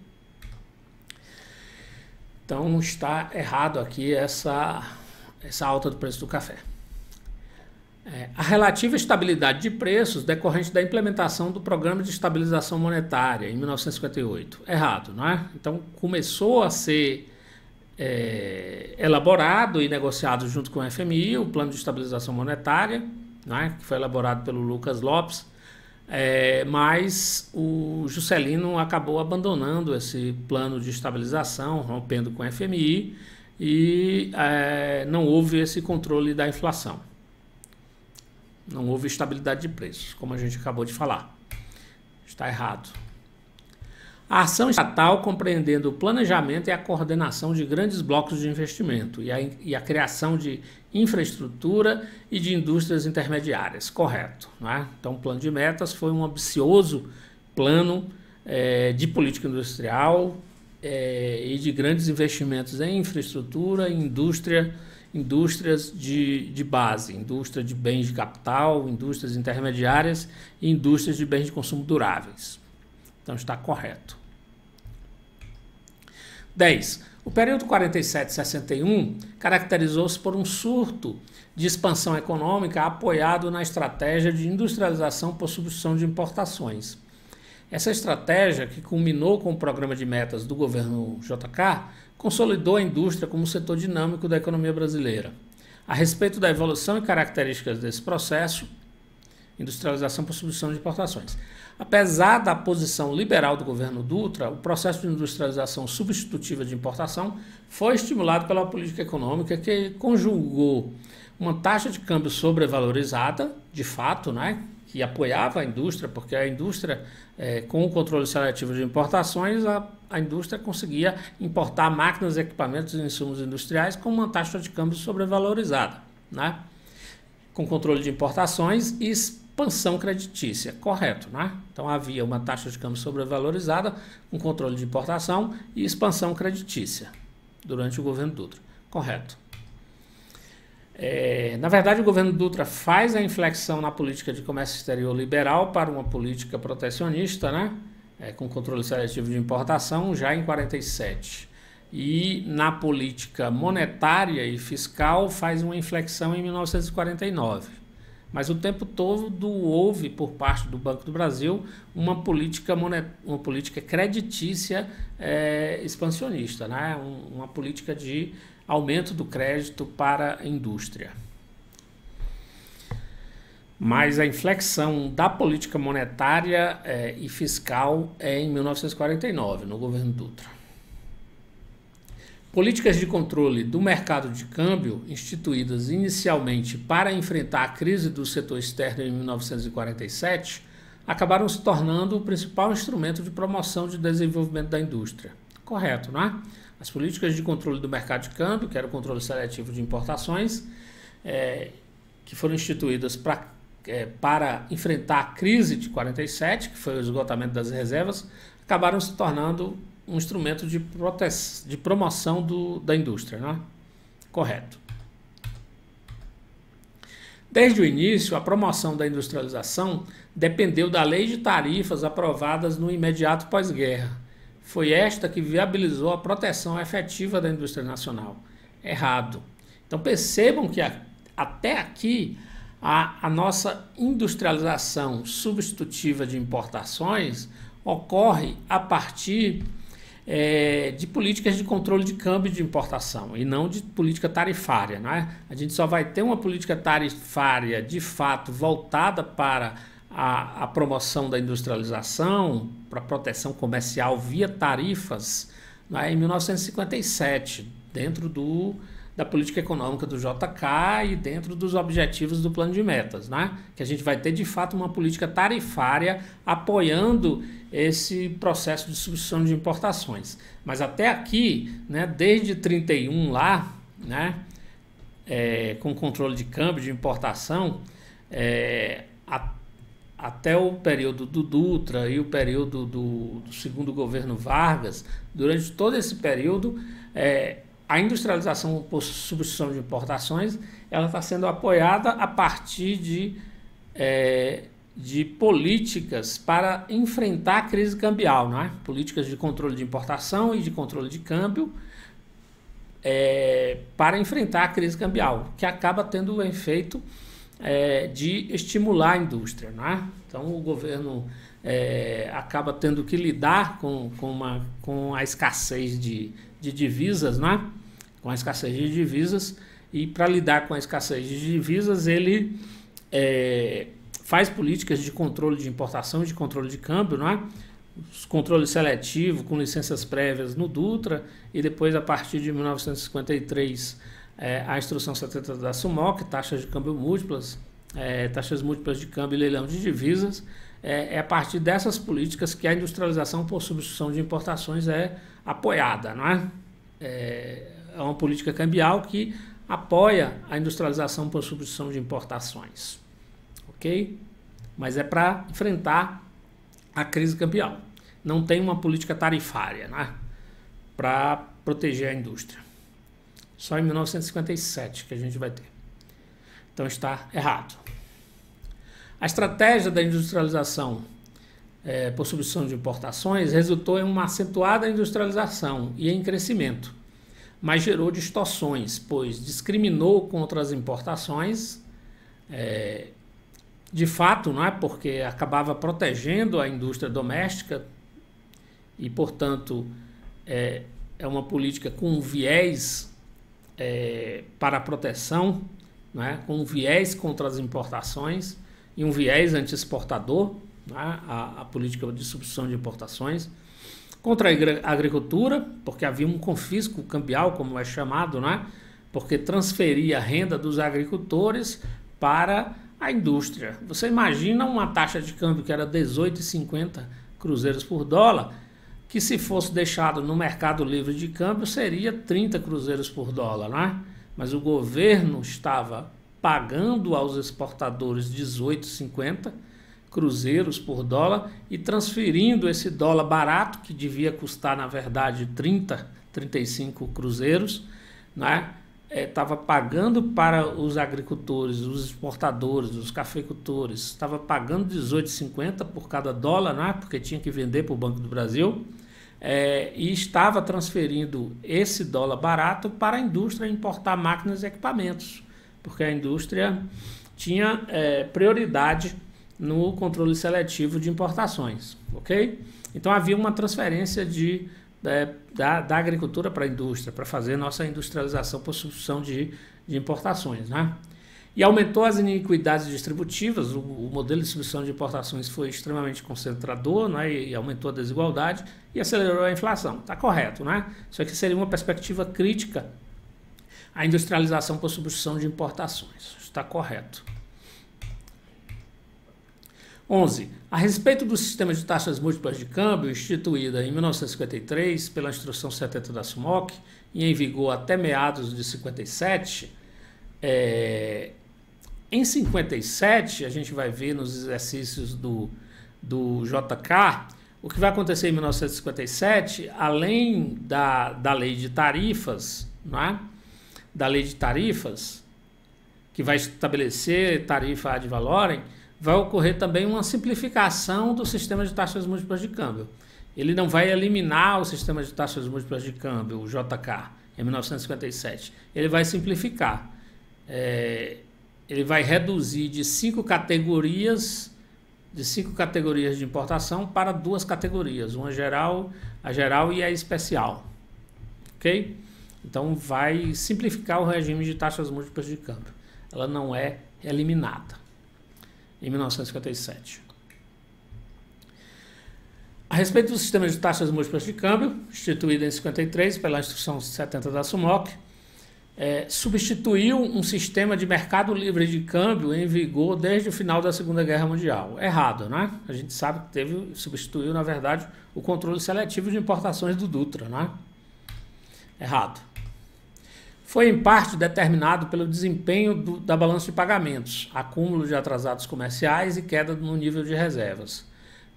Então está errado aqui essa alta do preço do café. A relativa estabilidade de preços decorrente da implementação do Programa de Estabilização Monetária em 1958. Errado, não é? Então começou a ser elaborado e negociado junto com o FMI, o Plano de Estabilização Monetária, não é? Que foi elaborado pelo Lucas Lopes, mas o Juscelino acabou abandonando esse plano de estabilização, rompendo com o FMI e não houve esse controle da inflação. Não houve estabilidade de preços, como a gente acabou de falar. Está errado. A ação estatal compreendendo o planejamento e a coordenação de grandes blocos de investimento e a criação de infraestrutura e de indústrias intermediárias. Correto, não é? Então, o plano de metas foi um ambicioso plano de política industrial e de grandes investimentos em infraestrutura, indústria indústrias de base, indústria de bens de capital, indústrias intermediárias e indústrias de bens de consumo duráveis. Então está correto. 10. O período 47-61 caracterizou-se por um surto de expansão econômica apoiado na estratégia de industrialização por substituição de importações. Essa estratégia, que culminou com o programa de metas do governo JK, consolidou a indústria como setor dinâmico da economia brasileira. A respeito da evolução e características desse processo, industrialização por substituição de importações. Apesar da posição liberal do governo Dutra, o processo de industrialização substitutiva de importação foi estimulado pela política econômica que conjugou uma taxa de câmbio sobrevalorizada, de fato, né, que apoiava a indústria, porque a indústria, com o controle seletivo de importações, a indústria conseguia importar máquinas, equipamentos e insumos industriais com uma taxa de câmbio sobrevalorizada, né, com controle de importações e expansão creditícia, correto, né? Então havia uma taxa de câmbio sobrevalorizada com controle de importação e expansão creditícia durante o governo Dutra, correto. Na verdade, o governo Dutra faz a inflexão na política de comércio exterior liberal para uma política protecionista, né? Com controle seletivo de importação já em 47. E na política monetária e fiscal faz uma inflexão em 1949. Mas o tempo todo houve, por parte do Banco do Brasil, uma política creditícia expansionista, né? Uma política de aumento do crédito para a indústria. Mas a inflexão da política monetária e fiscal é em 1949, no governo Dutra. Políticas de controle do mercado de câmbio, instituídas inicialmente para enfrentar a crise do setor externo em 1947, acabaram se tornando o principal instrumento de promoção de desenvolvimento da indústria. Correto, não é? As políticas de controle do mercado de câmbio, que era o controle seletivo de importações, que foram instituídas para enfrentar a crise de 47, que foi o esgotamento das reservas, acabaram se tornando um instrumento de promoção da indústria, né? Correto. Desde o início, a promoção da industrialização dependeu da lei de tarifas aprovadas no imediato pós-guerra. Foi esta que viabilizou a proteção efetiva da indústria nacional. Errado. Então percebam que até aqui a nossa industrialização substitutiva de importações ocorre a partir de políticas de controle de câmbio de importação e não de política tarifária, né? A gente só vai ter uma política tarifária de fato voltada para a promoção da industrialização, para proteção comercial via tarifas, né, em 1957, dentro da política econômica do JK e dentro dos objetivos do plano de metas, né? Que a gente vai ter de fato uma política tarifária apoiando esse processo de substituição de importações. Mas até aqui, né, desde 31 lá, né, com controle de câmbio de importação, até o período do Dutra e o período do segundo governo Vargas, durante todo esse período, a industrialização por substituição de importações, ela está sendo apoiada a partir de políticas para enfrentar a crise cambial, né? Políticas de controle de importação e de controle de câmbio para enfrentar a crise cambial, que acaba tendo o efeito de estimular a indústria, né? Então o governo acaba tendo que lidar com a escassez de divisas, né? Com a escassez de divisas, e para lidar com a escassez de divisas ele faz políticas de controle de importação e de controle de câmbio, né? Os controles seletivos com licenças prévias no Dutra, e depois a partir de 1953 a instrução 70 da SUMOC, taxas de câmbio múltiplas, taxas múltiplas de câmbio e leilão de divisas. É a partir dessas políticas que a industrialização por substituição de importações é apoiada, não é? É uma política cambial que apoia a industrialização por substituição de importações, ok? Mas é para enfrentar a crise cambial. Não tem uma política tarifária, né, para proteger a indústria. Só em 1957 que a gente vai ter. Então está errado. A estratégia da industrialização por substituição de importações resultou em uma acentuada industrialização e em crescimento, mas gerou distorções, pois discriminou contra as importações, de fato, não é? Porque acabava protegendo a indústria doméstica e, portanto, é uma política com viés para a proteção, não é? Com viés contra as importações e um viés anti-exportador, não é? A política de substituição de importações, contra a agricultura, porque havia um confisco cambial, como é chamado, não é? Porque transferia a renda dos agricultores para a indústria. Você imagina uma taxa de câmbio que era 18,50 cruzeiros por dólar, que se fosse deixado no mercado livre de câmbio seria 30 cruzeiros por dólar, não é? Mas o governo estava pagando aos exportadores 18,50 cruzeiros por dólar e transferindo esse dólar barato, que devia custar, na verdade, 35 cruzeiros, né? Estava pagando para os agricultores, os exportadores, os cafeicultores, estava pagando 18,50 por cada dólar, né? Porque tinha que vender para o Banco do Brasil, e estava transferindo esse dólar barato para a indústria importar máquinas e equipamentos, porque a indústria tinha prioridade no controle seletivo de importações, ok? Então havia uma transferência da agricultura para a indústria, para fazer nossa industrialização por substituição de importações, né? E aumentou as iniquidades distributivas, o modelo de substituição de importações foi extremamente concentrador, né? E aumentou a desigualdade e acelerou a inflação. Está correto, né? Isso aqui seria uma perspectiva crítica à industrialização por substituição de importações. Está correto. 11. A respeito do sistema de taxas múltiplas de câmbio, instituída em 1953 pela Instrução 70 da SUMOC e em vigor até meados de 57, em 57, a gente vai ver nos exercícios do JK, o que vai acontecer em 1957, além da lei de tarifas, não é? Da lei de tarifas, que vai estabelecer tarifa ad valorem, vai ocorrer também uma simplificação do sistema de taxas múltiplas de câmbio. Ele não vai eliminar o sistema de taxas múltiplas de câmbio, o JK, em 1957. Ele vai simplificar. Ele vai reduzir de 5 categorias de importação para 2 categorias, uma geral, a geral e a especial. Ok? Então vai simplificar o regime de taxas múltiplas de câmbio. Ela não é eliminada. Em 1957. A respeito do sistema de taxas múltiplas de câmbio, instituído em 53 pela Instrução 70 da SUMOC, substituiu um sistema de mercado livre de câmbio em vigor desde o final da Segunda Guerra Mundial. Errado, né? A gente sabe que substituiu, na verdade, o controle seletivo de importações do Dutra, né? Errado. Foi em parte determinado pelo desempenho da balança de pagamentos, acúmulo de atrasados comerciais e queda no nível de reservas.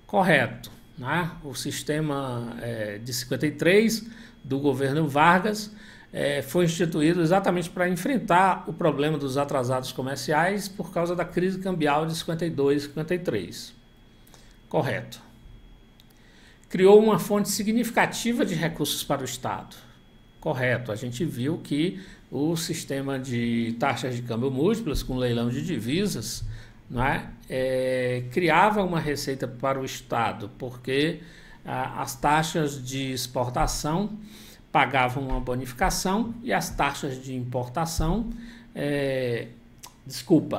Correto, né? O sistema de 53 do governo Vargas foi instituído exatamente para enfrentar o problema dos atrasados comerciais por causa da crise cambial de 52 e 53. Correto. Criou uma fonte significativa de recursos para o Estado. Correto, a gente viu que o sistema de taxas de câmbio múltiplas com leilão de divisas, não é? Criava uma receita para o Estado, porque as taxas de exportação pagavam uma bonificação e as taxas de importação,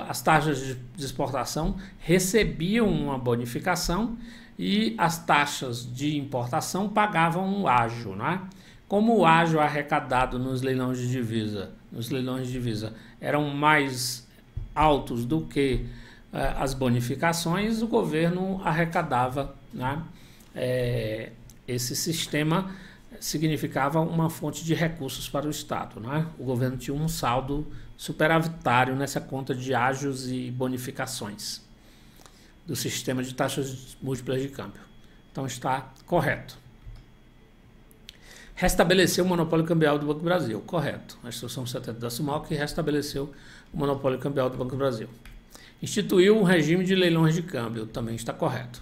as taxas de exportação recebiam uma bonificação e as taxas de importação pagavam um ágio, não é? Como o ágio arrecadado nos leilões de divisa eram mais altos do que as bonificações, o governo arrecadava, né? Esse sistema significava uma fonte de recursos para o Estado, né? O governo tinha um saldo superavitário nessa conta de ágios e bonificações do sistema de taxas múltiplas de câmbio. Então está correto. restabeleceu o monopólio cambial do Banco do Brasil, correto. A instrução 70 da SUMOC restabeleceu o monopólio cambial do Banco do Brasil. Instituiu um regime de leilões de câmbio, também está correto.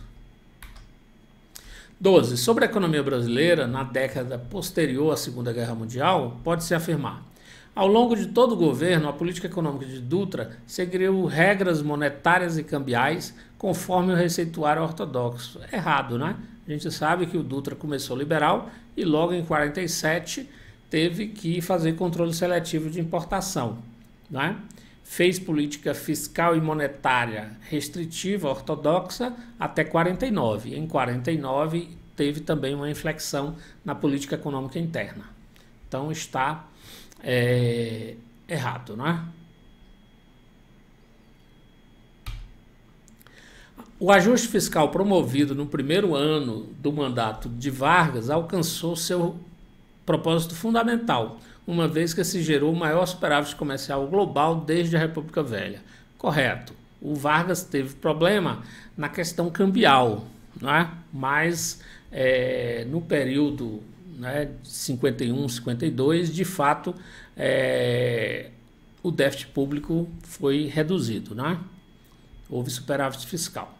12. Sobre a economia brasileira, na década posterior à Segunda Guerra Mundial, pode-se afirmar: ao longo de todo o governo, a política econômica de Dutra seguiu regras monetárias e cambiais conforme o receituário ortodoxo. Errado, né? A gente sabe que o Dutra começou liberal e logo em 47 teve que fazer controle seletivo de importação, né? Fez política fiscal e monetária restritiva ortodoxa até 49. Em 49 teve também uma inflexão na política econômica interna. Então está errado, né? O ajuste fiscal promovido no primeiro ano do mandato de Vargas alcançou seu propósito fundamental, uma vez que se gerou o maior superávit comercial global desde a República Velha. Correto. O Vargas teve problema na questão cambial, né? Mas no período, né, 51, 52, de fato, o déficit público foi reduzido, né? Houve superávit fiscal.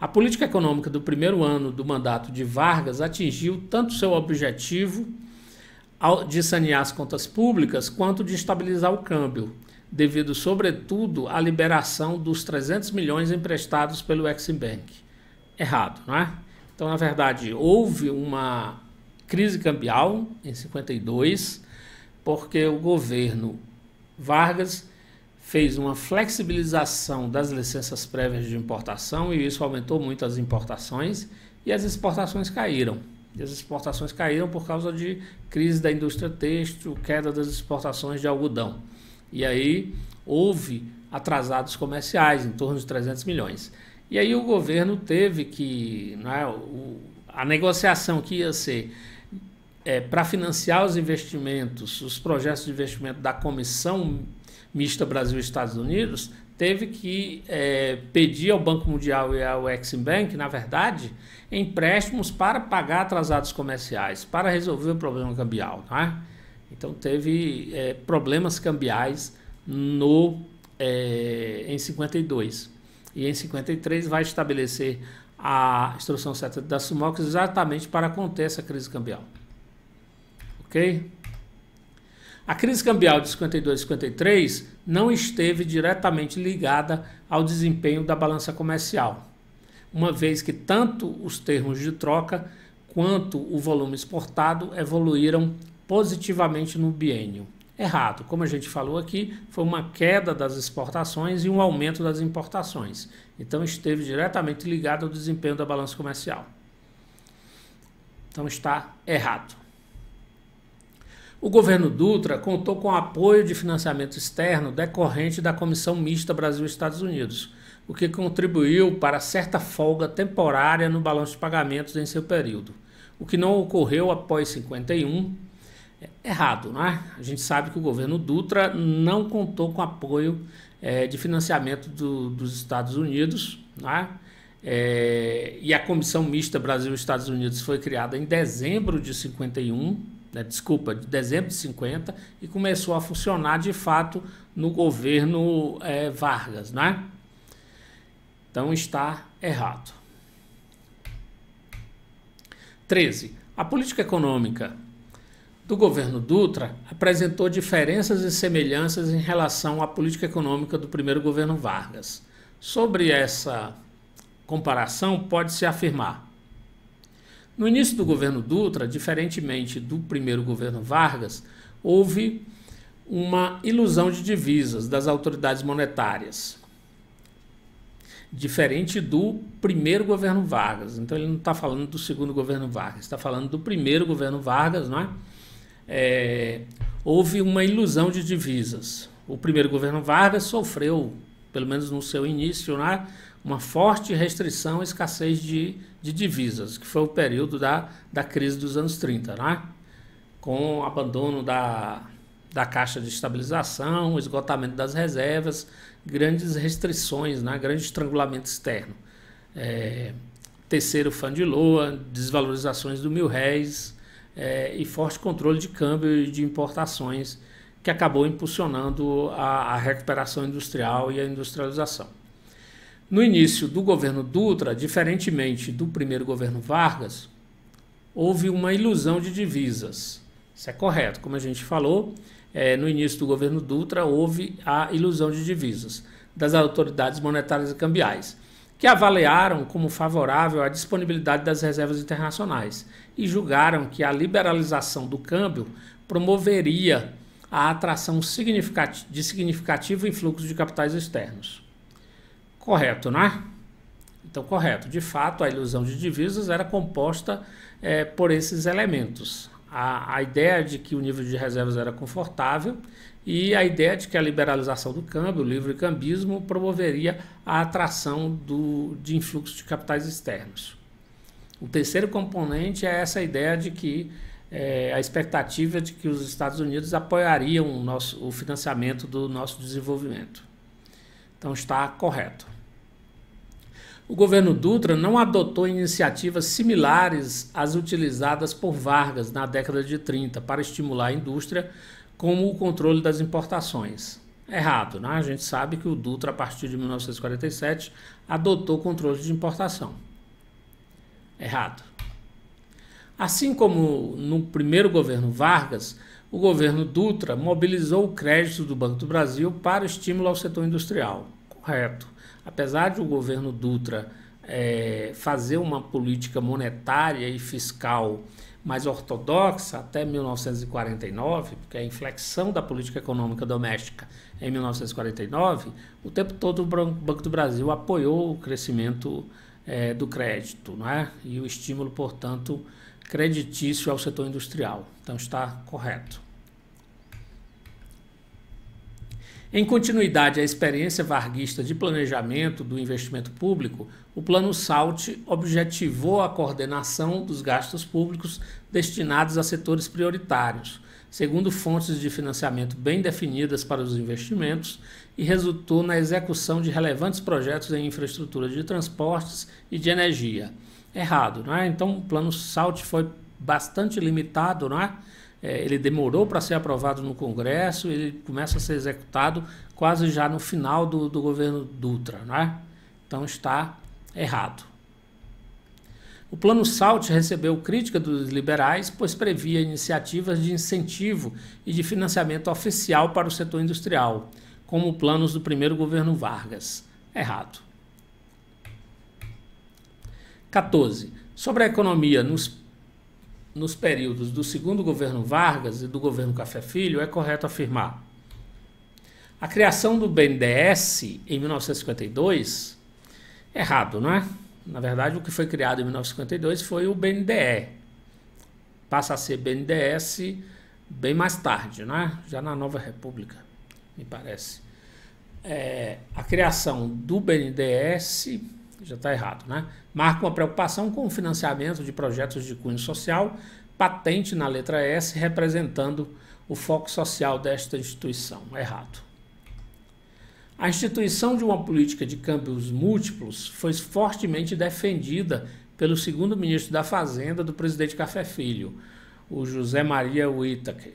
A política econômica do primeiro ano do mandato de Vargas atingiu tanto seu objetivo de sanear as contas públicas quanto de estabilizar o câmbio, devido, sobretudo, à liberação dos 300 milhões emprestados pelo Exim Bank. Errado, não é? Então, na verdade, houve uma crise cambial em 52, porque o governo Vargas fez uma flexibilização das licenças prévias de importação e isso aumentou muito as importações e as exportações caíram. E as exportações caíram por causa de crise da indústria têxtil, queda das exportações de algodão. E aí houve atrasados comerciais em torno de 300 milhões. E aí o governo teve que, né, a negociação que ia ser para financiar os investimentos, os projetos de investimento da Comissão Mista Brasil-Estados Unidos, teve que pedir ao Banco Mundial e ao Exim Bank, na verdade, empréstimos para pagar atrasados comerciais, para resolver o problema cambial, né? Então teve problemas cambiais em 52. E em 53 vai estabelecer a instrução 70 da SUMOC exatamente para conter essa crise cambial. Ok? A crise cambial de 52 e 53 não esteve diretamente ligada ao desempenho da balança comercial, uma vez que tanto os termos de troca quanto o volume exportado evoluíram positivamente no biênio. Errado, como a gente falou aqui, foi uma queda das exportações e um aumento das importações. Então esteve diretamente ligado ao desempenho da balança comercial. Então está errado. O governo Dutra contou com apoio de financiamento externo decorrente da Comissão Mista Brasil-Estados Unidos, o que contribuiu para certa folga temporária no balanço de pagamentos em seu período, o que não ocorreu após 51. Errado, né? A gente sabe que o governo Dutra não contou com apoio de financiamento dos Estados Unidos, né? E a Comissão Mista Brasil-Estados Unidos foi criada em dezembro de 51, de dezembro de 50, e começou a funcionar de fato no governo Vargas, né? Então está errado. 13. A política econômica do governo Dutra apresentou diferenças e semelhanças em relação à política econômica do primeiro governo Vargas. Sobre essa comparação, pode-se afirmar: no início do governo Dutra, diferentemente do primeiro governo Vargas, houve uma ilusão de divisas das autoridades monetárias, diferente do primeiro governo Vargas. Então ele não está falando do segundo governo Vargas, está falando do primeiro governo Vargas, não é? Houve uma ilusão de divisas. O primeiro governo Vargas sofreu, pelo menos no seu início, né, uma forte restrição e escassez de divisas, que foi o período da crise dos anos 30, né? Com o abandono da Caixa de Estabilização, o esgotamento das reservas, grandes restrições, né? Grande estrangulamento externo. Terceiro fã de Lula, desvalorizações do R$1.000, e forte controle de câmbio e de importações, que acabou impulsionando a recuperação industrial e a industrialização. No início do governo Dutra, diferentemente do primeiro governo Vargas, houve uma ilusão de divisas. Isso é correto, como a gente falou, no início do governo Dutra houve a ilusão de divisas das autoridades monetárias e cambiais, que avaliaram como favorável a disponibilidade das reservas internacionais e julgaram que a liberalização do câmbio promoveria a atração de significativo influxo de capitais externos. Correto, né? Então, correto. De fato, a ilusão de divisas era composta por esses elementos. A ideia de que o nível de reservas era confortável e a ideia de que a liberalização do câmbio, o livre cambismo, promoveria a atração de influxo de capitais externos. O terceiro componente é essa ideia de que a expectativa de que os Estados Unidos apoiariam o financiamento do nosso desenvolvimento. Então está correto. O governo Dutra não adotou iniciativas similares às utilizadas por Vargas na década de 30 para estimular a indústria, como o controle das importações. Errado, né? A gente sabe que o Dutra, a partir de 1947, adotou controle de importação. Errado. Assim como no primeiro governo Vargas, o governo Dutra mobilizou o crédito do Banco do Brasil para o estímulo ao setor industrial. Correto. Apesar de o governo Dutra fazer uma política monetária e fiscal mais ortodoxa até 1949, porque a inflexão da política econômica doméstica em 1949, o tempo todo o Banco do Brasil apoiou o crescimento do crédito, não é? E o estímulo, portanto, creditício ao setor industrial. Então está correto. Em continuidade à experiência varguista de planejamento do investimento público, o Plano SALT objetivou a coordenação dos gastos públicos destinados a setores prioritários, segundo fontes de financiamento bem definidas para os investimentos, e resultou na execução de relevantes projetos em infraestrutura de transportes e de energia. Errado, não é? Então o Plano SALT foi bastante limitado, não é? Ele demorou para ser aprovado no Congresso, ele começa a ser executado quase já no final do governo Dutra, né? Então está errado. O Plano SALT recebeu crítica dos liberais, pois previa iniciativas de incentivo e de financiamento oficial para o setor industrial, como planos do primeiro governo Vargas. Errado. 14. Sobre a economia nos períodos do segundo governo Vargas e do governo Café Filho, é correto afirmar: a criação do BNDES em 1952, errado, não é? Na verdade, o que foi criado em 1952 foi o BNDE. Passa a ser BNDES bem mais tarde, não é? Já na Nova República, me parece. A criação do BNDES já está errado, né? Marca uma preocupação com o financiamento de projetos de cunho social, patente na letra S, representando o foco social desta instituição. Errado. A instituição de uma política de câmbios múltiplos foi fortemente defendida pelo segundo ministro da Fazenda do presidente Café Filho, o José Maria Whittaker,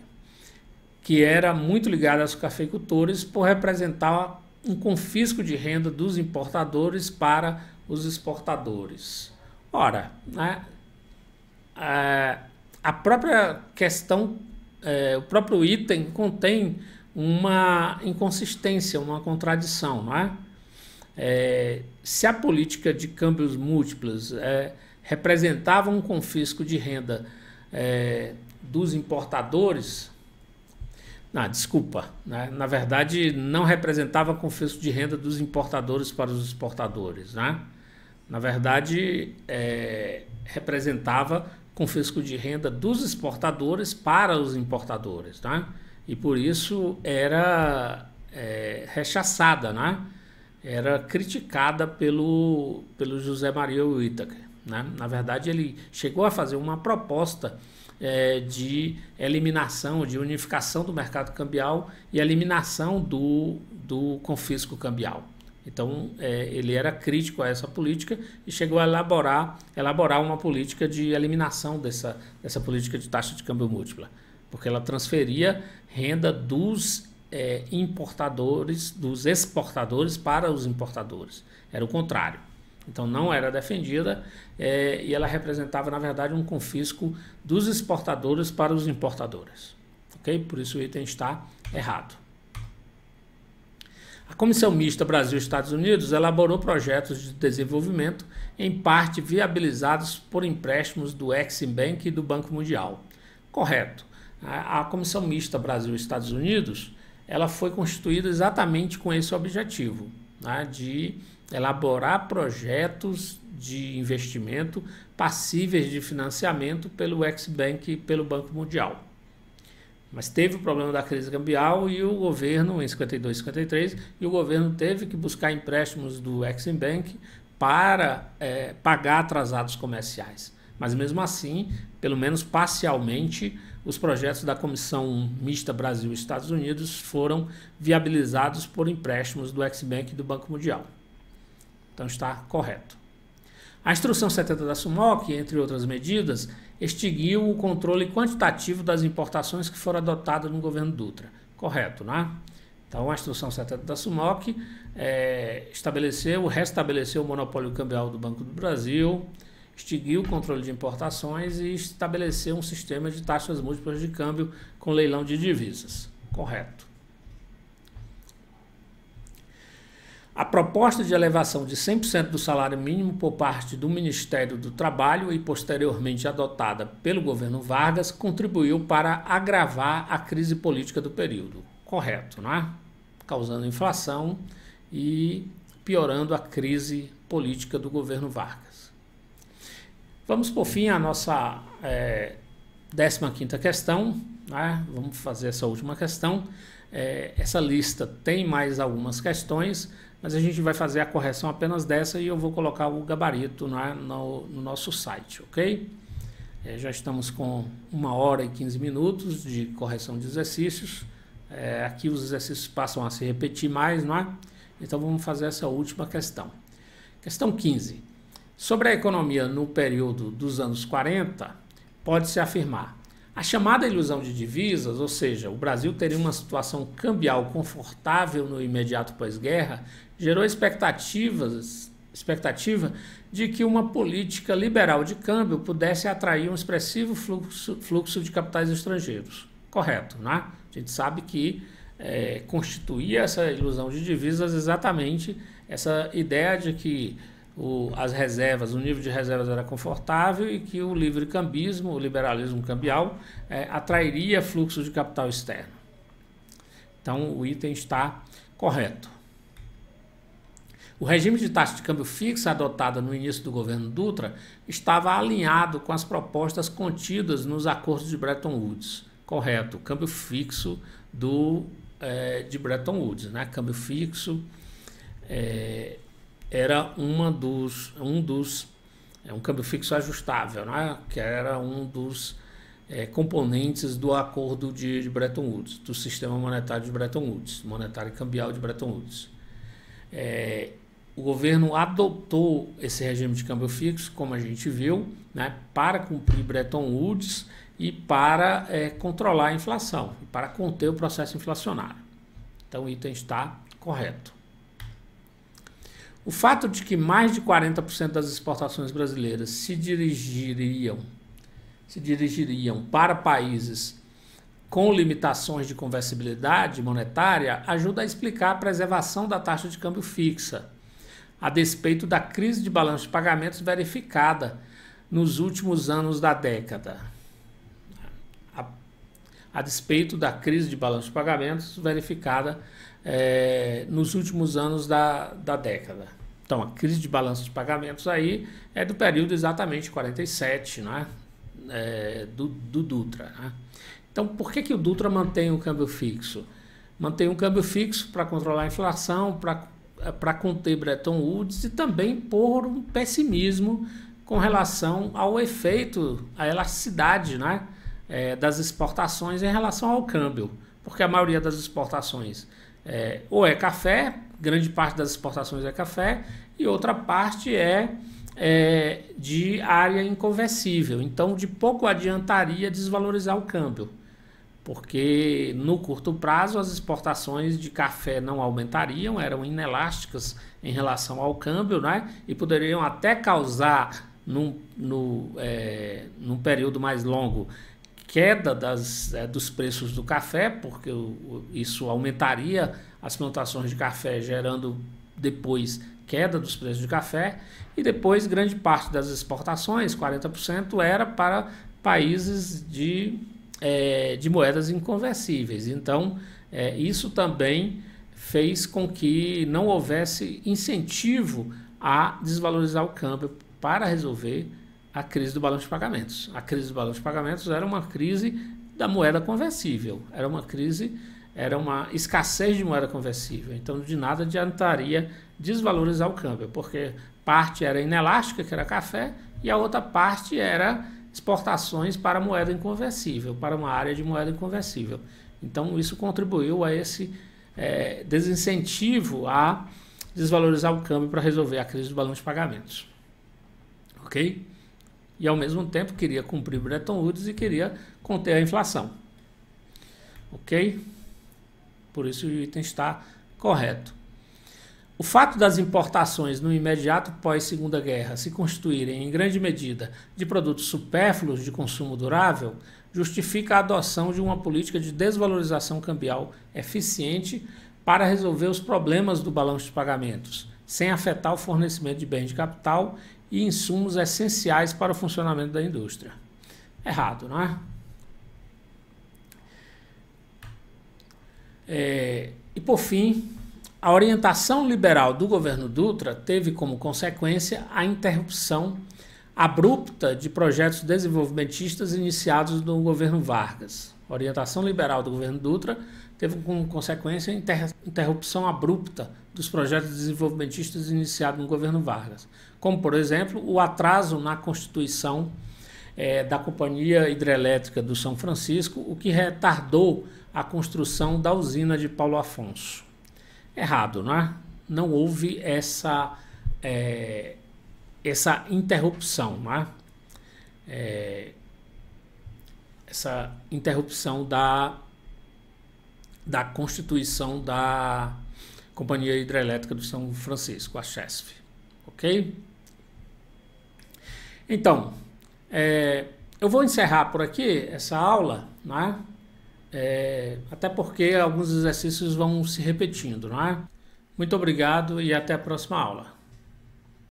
que era muito ligado aos cafeicultores por representar um confisco de renda dos importadores para os exportadores. Ora, né, a própria questão, o próprio item contém uma inconsistência, uma contradição, não é? Se a política de câmbios múltiplos representava um confisco de renda dos importadores, né? Na verdade não representava confisco de renda dos importadores para os exportadores, né? Na verdade representava confisco de renda dos exportadores para os importadores, né? E por isso era rechaçada, né? Era criticada pelo José Maria Whittaker, né? Na verdade, ele chegou a fazer uma proposta de eliminação, de unificação do mercado cambial e eliminação do confisco cambial. Então, ele era crítico a essa política e chegou a elaborar uma política de eliminação dessa política de taxa de câmbio múltipla, porque ela transferia renda dos importadores, dos exportadores para os importadores. Era o contrário. Então, não era defendida e ela representava, na verdade, um confisco dos exportadores para os importadores. Ok? Por isso o item está errado. A Comissão Mista Brasil-Estados Unidos elaborou projetos de desenvolvimento, em parte viabilizados por empréstimos do Exim Bank e do Banco Mundial. Correto. A Comissão Mista Brasil-Estados Unidos ela foi constituída exatamente com esse objetivo, né, de elaborar projetos de investimento passíveis de financiamento pelo Exim Bank e pelo Banco Mundial. Mas teve o problema da crise cambial e o governo, em 52 e 53, e o governo teve que buscar empréstimos do Exim Bank para pagar atrasados comerciais. Mas mesmo assim, pelo menos parcialmente, os projetos da Comissão Mista Brasil e Estados Unidos foram viabilizados por empréstimos do Exim Bank e do Banco Mundial. Então está correto. A Instrução 70 da SUMOC, entre outras medidas, extinguiu o controle quantitativo das importações que foram adotadas no governo Dutra. Correto, né? Então, a Instrução 70 da SUMOC restabeleceu o monopólio cambial do Banco do Brasil, extinguiu o controle de importações e estabeleceu um sistema de taxas múltiplas de câmbio com leilão de divisas. Correto. A proposta de elevação de 100% do salário mínimo por parte do Ministério do Trabalho e posteriormente adotada pelo governo Vargas contribuiu para agravar a crise política do período. Correto, né? Causando inflação e piorando a crise política do governo Vargas. Vamos por fim à nossa 15ª questão, né? Vamos fazer essa última questão. Essa lista tem mais algumas questões, mas a gente vai fazer a correção apenas dessa e eu vou colocar o gabarito, né, no nosso site, ok? Já estamos com 1 hora e 15 minutos de correção de exercícios. Aqui os exercícios passam a se repetir mais, não é? Então vamos fazer essa última questão. Questão 15. Sobre a economia no período dos anos 40, pode-se afirmar: a chamada ilusão de divisas, ou seja, o Brasil teria uma situação cambial confortável no imediato pós-guerra, gerou expectativa de que uma política liberal de câmbio pudesse atrair um expressivo fluxo de capitais estrangeiros. Correto, né? A gente sabe que constituía essa ilusão de divisas exatamente essa ideia de que o nível de reservas era confortável e que o livre cambismo, o liberalismo cambial, atrairia fluxo de capital externo. Então, o item está correto. O regime de taxa de câmbio fixa adotada no início do governo Dutra estava alinhado com as propostas contidas nos acordos de Bretton Woods. Correto, câmbio fixo de Bretton Woods, né? Câmbio fixo era um câmbio fixo ajustável, né? Que era um dos componentes do acordo de Bretton Woods, do sistema monetário de Bretton Woods, monetário e cambial de Bretton Woods. O governo adotou esse regime de câmbio fixo, como a gente viu, né, para cumprir Bretton Woods e para controlar a inflação, e para conter o processo inflacionário. Então o item está correto. O fato de que mais de 40% das exportações brasileiras se dirigiriam para países com limitações de conversibilidade monetária ajuda a explicar a preservação da taxa de câmbio fixa, a despeito da crise de balanço de pagamentos verificada nos últimos anos da década. A despeito da crise de balanço de pagamentos verificada nos últimos anos da década. Então, a crise de balanço de pagamentos aí é do período exatamente 47, né? Do Dutra. Né? Então, por que o Dutra mantém o câmbio fixo? Mantém um câmbio fixo para controlar a inflação, para conter Bretton Woods e também por um pessimismo com relação ao efeito, à elasticidade, né, das exportações em relação ao câmbio, porque a maioria das exportações ou é café, grande parte das exportações é café, e outra parte é de área inconversível. Então, de pouco adiantaria desvalorizar o câmbio, porque no curto prazo as exportações de café não aumentariam, eram inelásticas em relação ao câmbio, né? E poderiam até causar, num período mais longo, queda dos preços do café, porque isso aumentaria as plantações de café, gerando depois queda dos preços de café, e depois grande parte das exportações, 40%, era para países de moedas inconversíveis. Então, isso também fez com que não houvesse incentivo a desvalorizar o câmbio para resolver a crise do balanço de pagamentos. A crise do balanço de pagamentos era uma crise da moeda conversível, era uma escassez de moeda conversível. Então, de nada adiantaria desvalorizar o câmbio, porque parte era inelástica, que era café, e a outra parte era exportações para moeda inconversível, para uma área de moeda inconversível. Então, isso contribuiu a esse desincentivo a desvalorizar o câmbio para resolver a crise do balanço de pagamentos. Ok? E, ao mesmo tempo, queria cumprir Bretton Woods e queria conter a inflação. Ok? Por isso o item está correto. O fato das importações no imediato pós-Segunda Guerra se constituírem em grande medida de produtos supérfluos de consumo durável justifica a adoção de uma política de desvalorização cambial eficiente para resolver os problemas do balanço de pagamentos, sem afetar o fornecimento de bens de capital e insumos essenciais para o funcionamento da indústria. Errado, não é? E por fim, a orientação liberal do governo Dutra teve como consequência a interrupção abrupta de projetos desenvolvimentistas iniciados no governo Vargas. A orientação liberal do governo Dutra teve como consequência a interrupção abrupta dos projetos desenvolvimentistas iniciados no governo Vargas, como, por exemplo, o atraso na constituição da Companhia Hidrelétrica do São Francisco, o que retardou a construção da usina de Paulo Afonso. Errado, não é? Não houve essa interrupção, não é? Essa interrupção da constituição da Companhia Hidrelétrica do São Francisco, a CHESF. Ok? Então, eu vou encerrar por aqui essa aula, não é? Até porque alguns exercícios vão se repetindo, não é? Muito obrigado e até a próxima aula.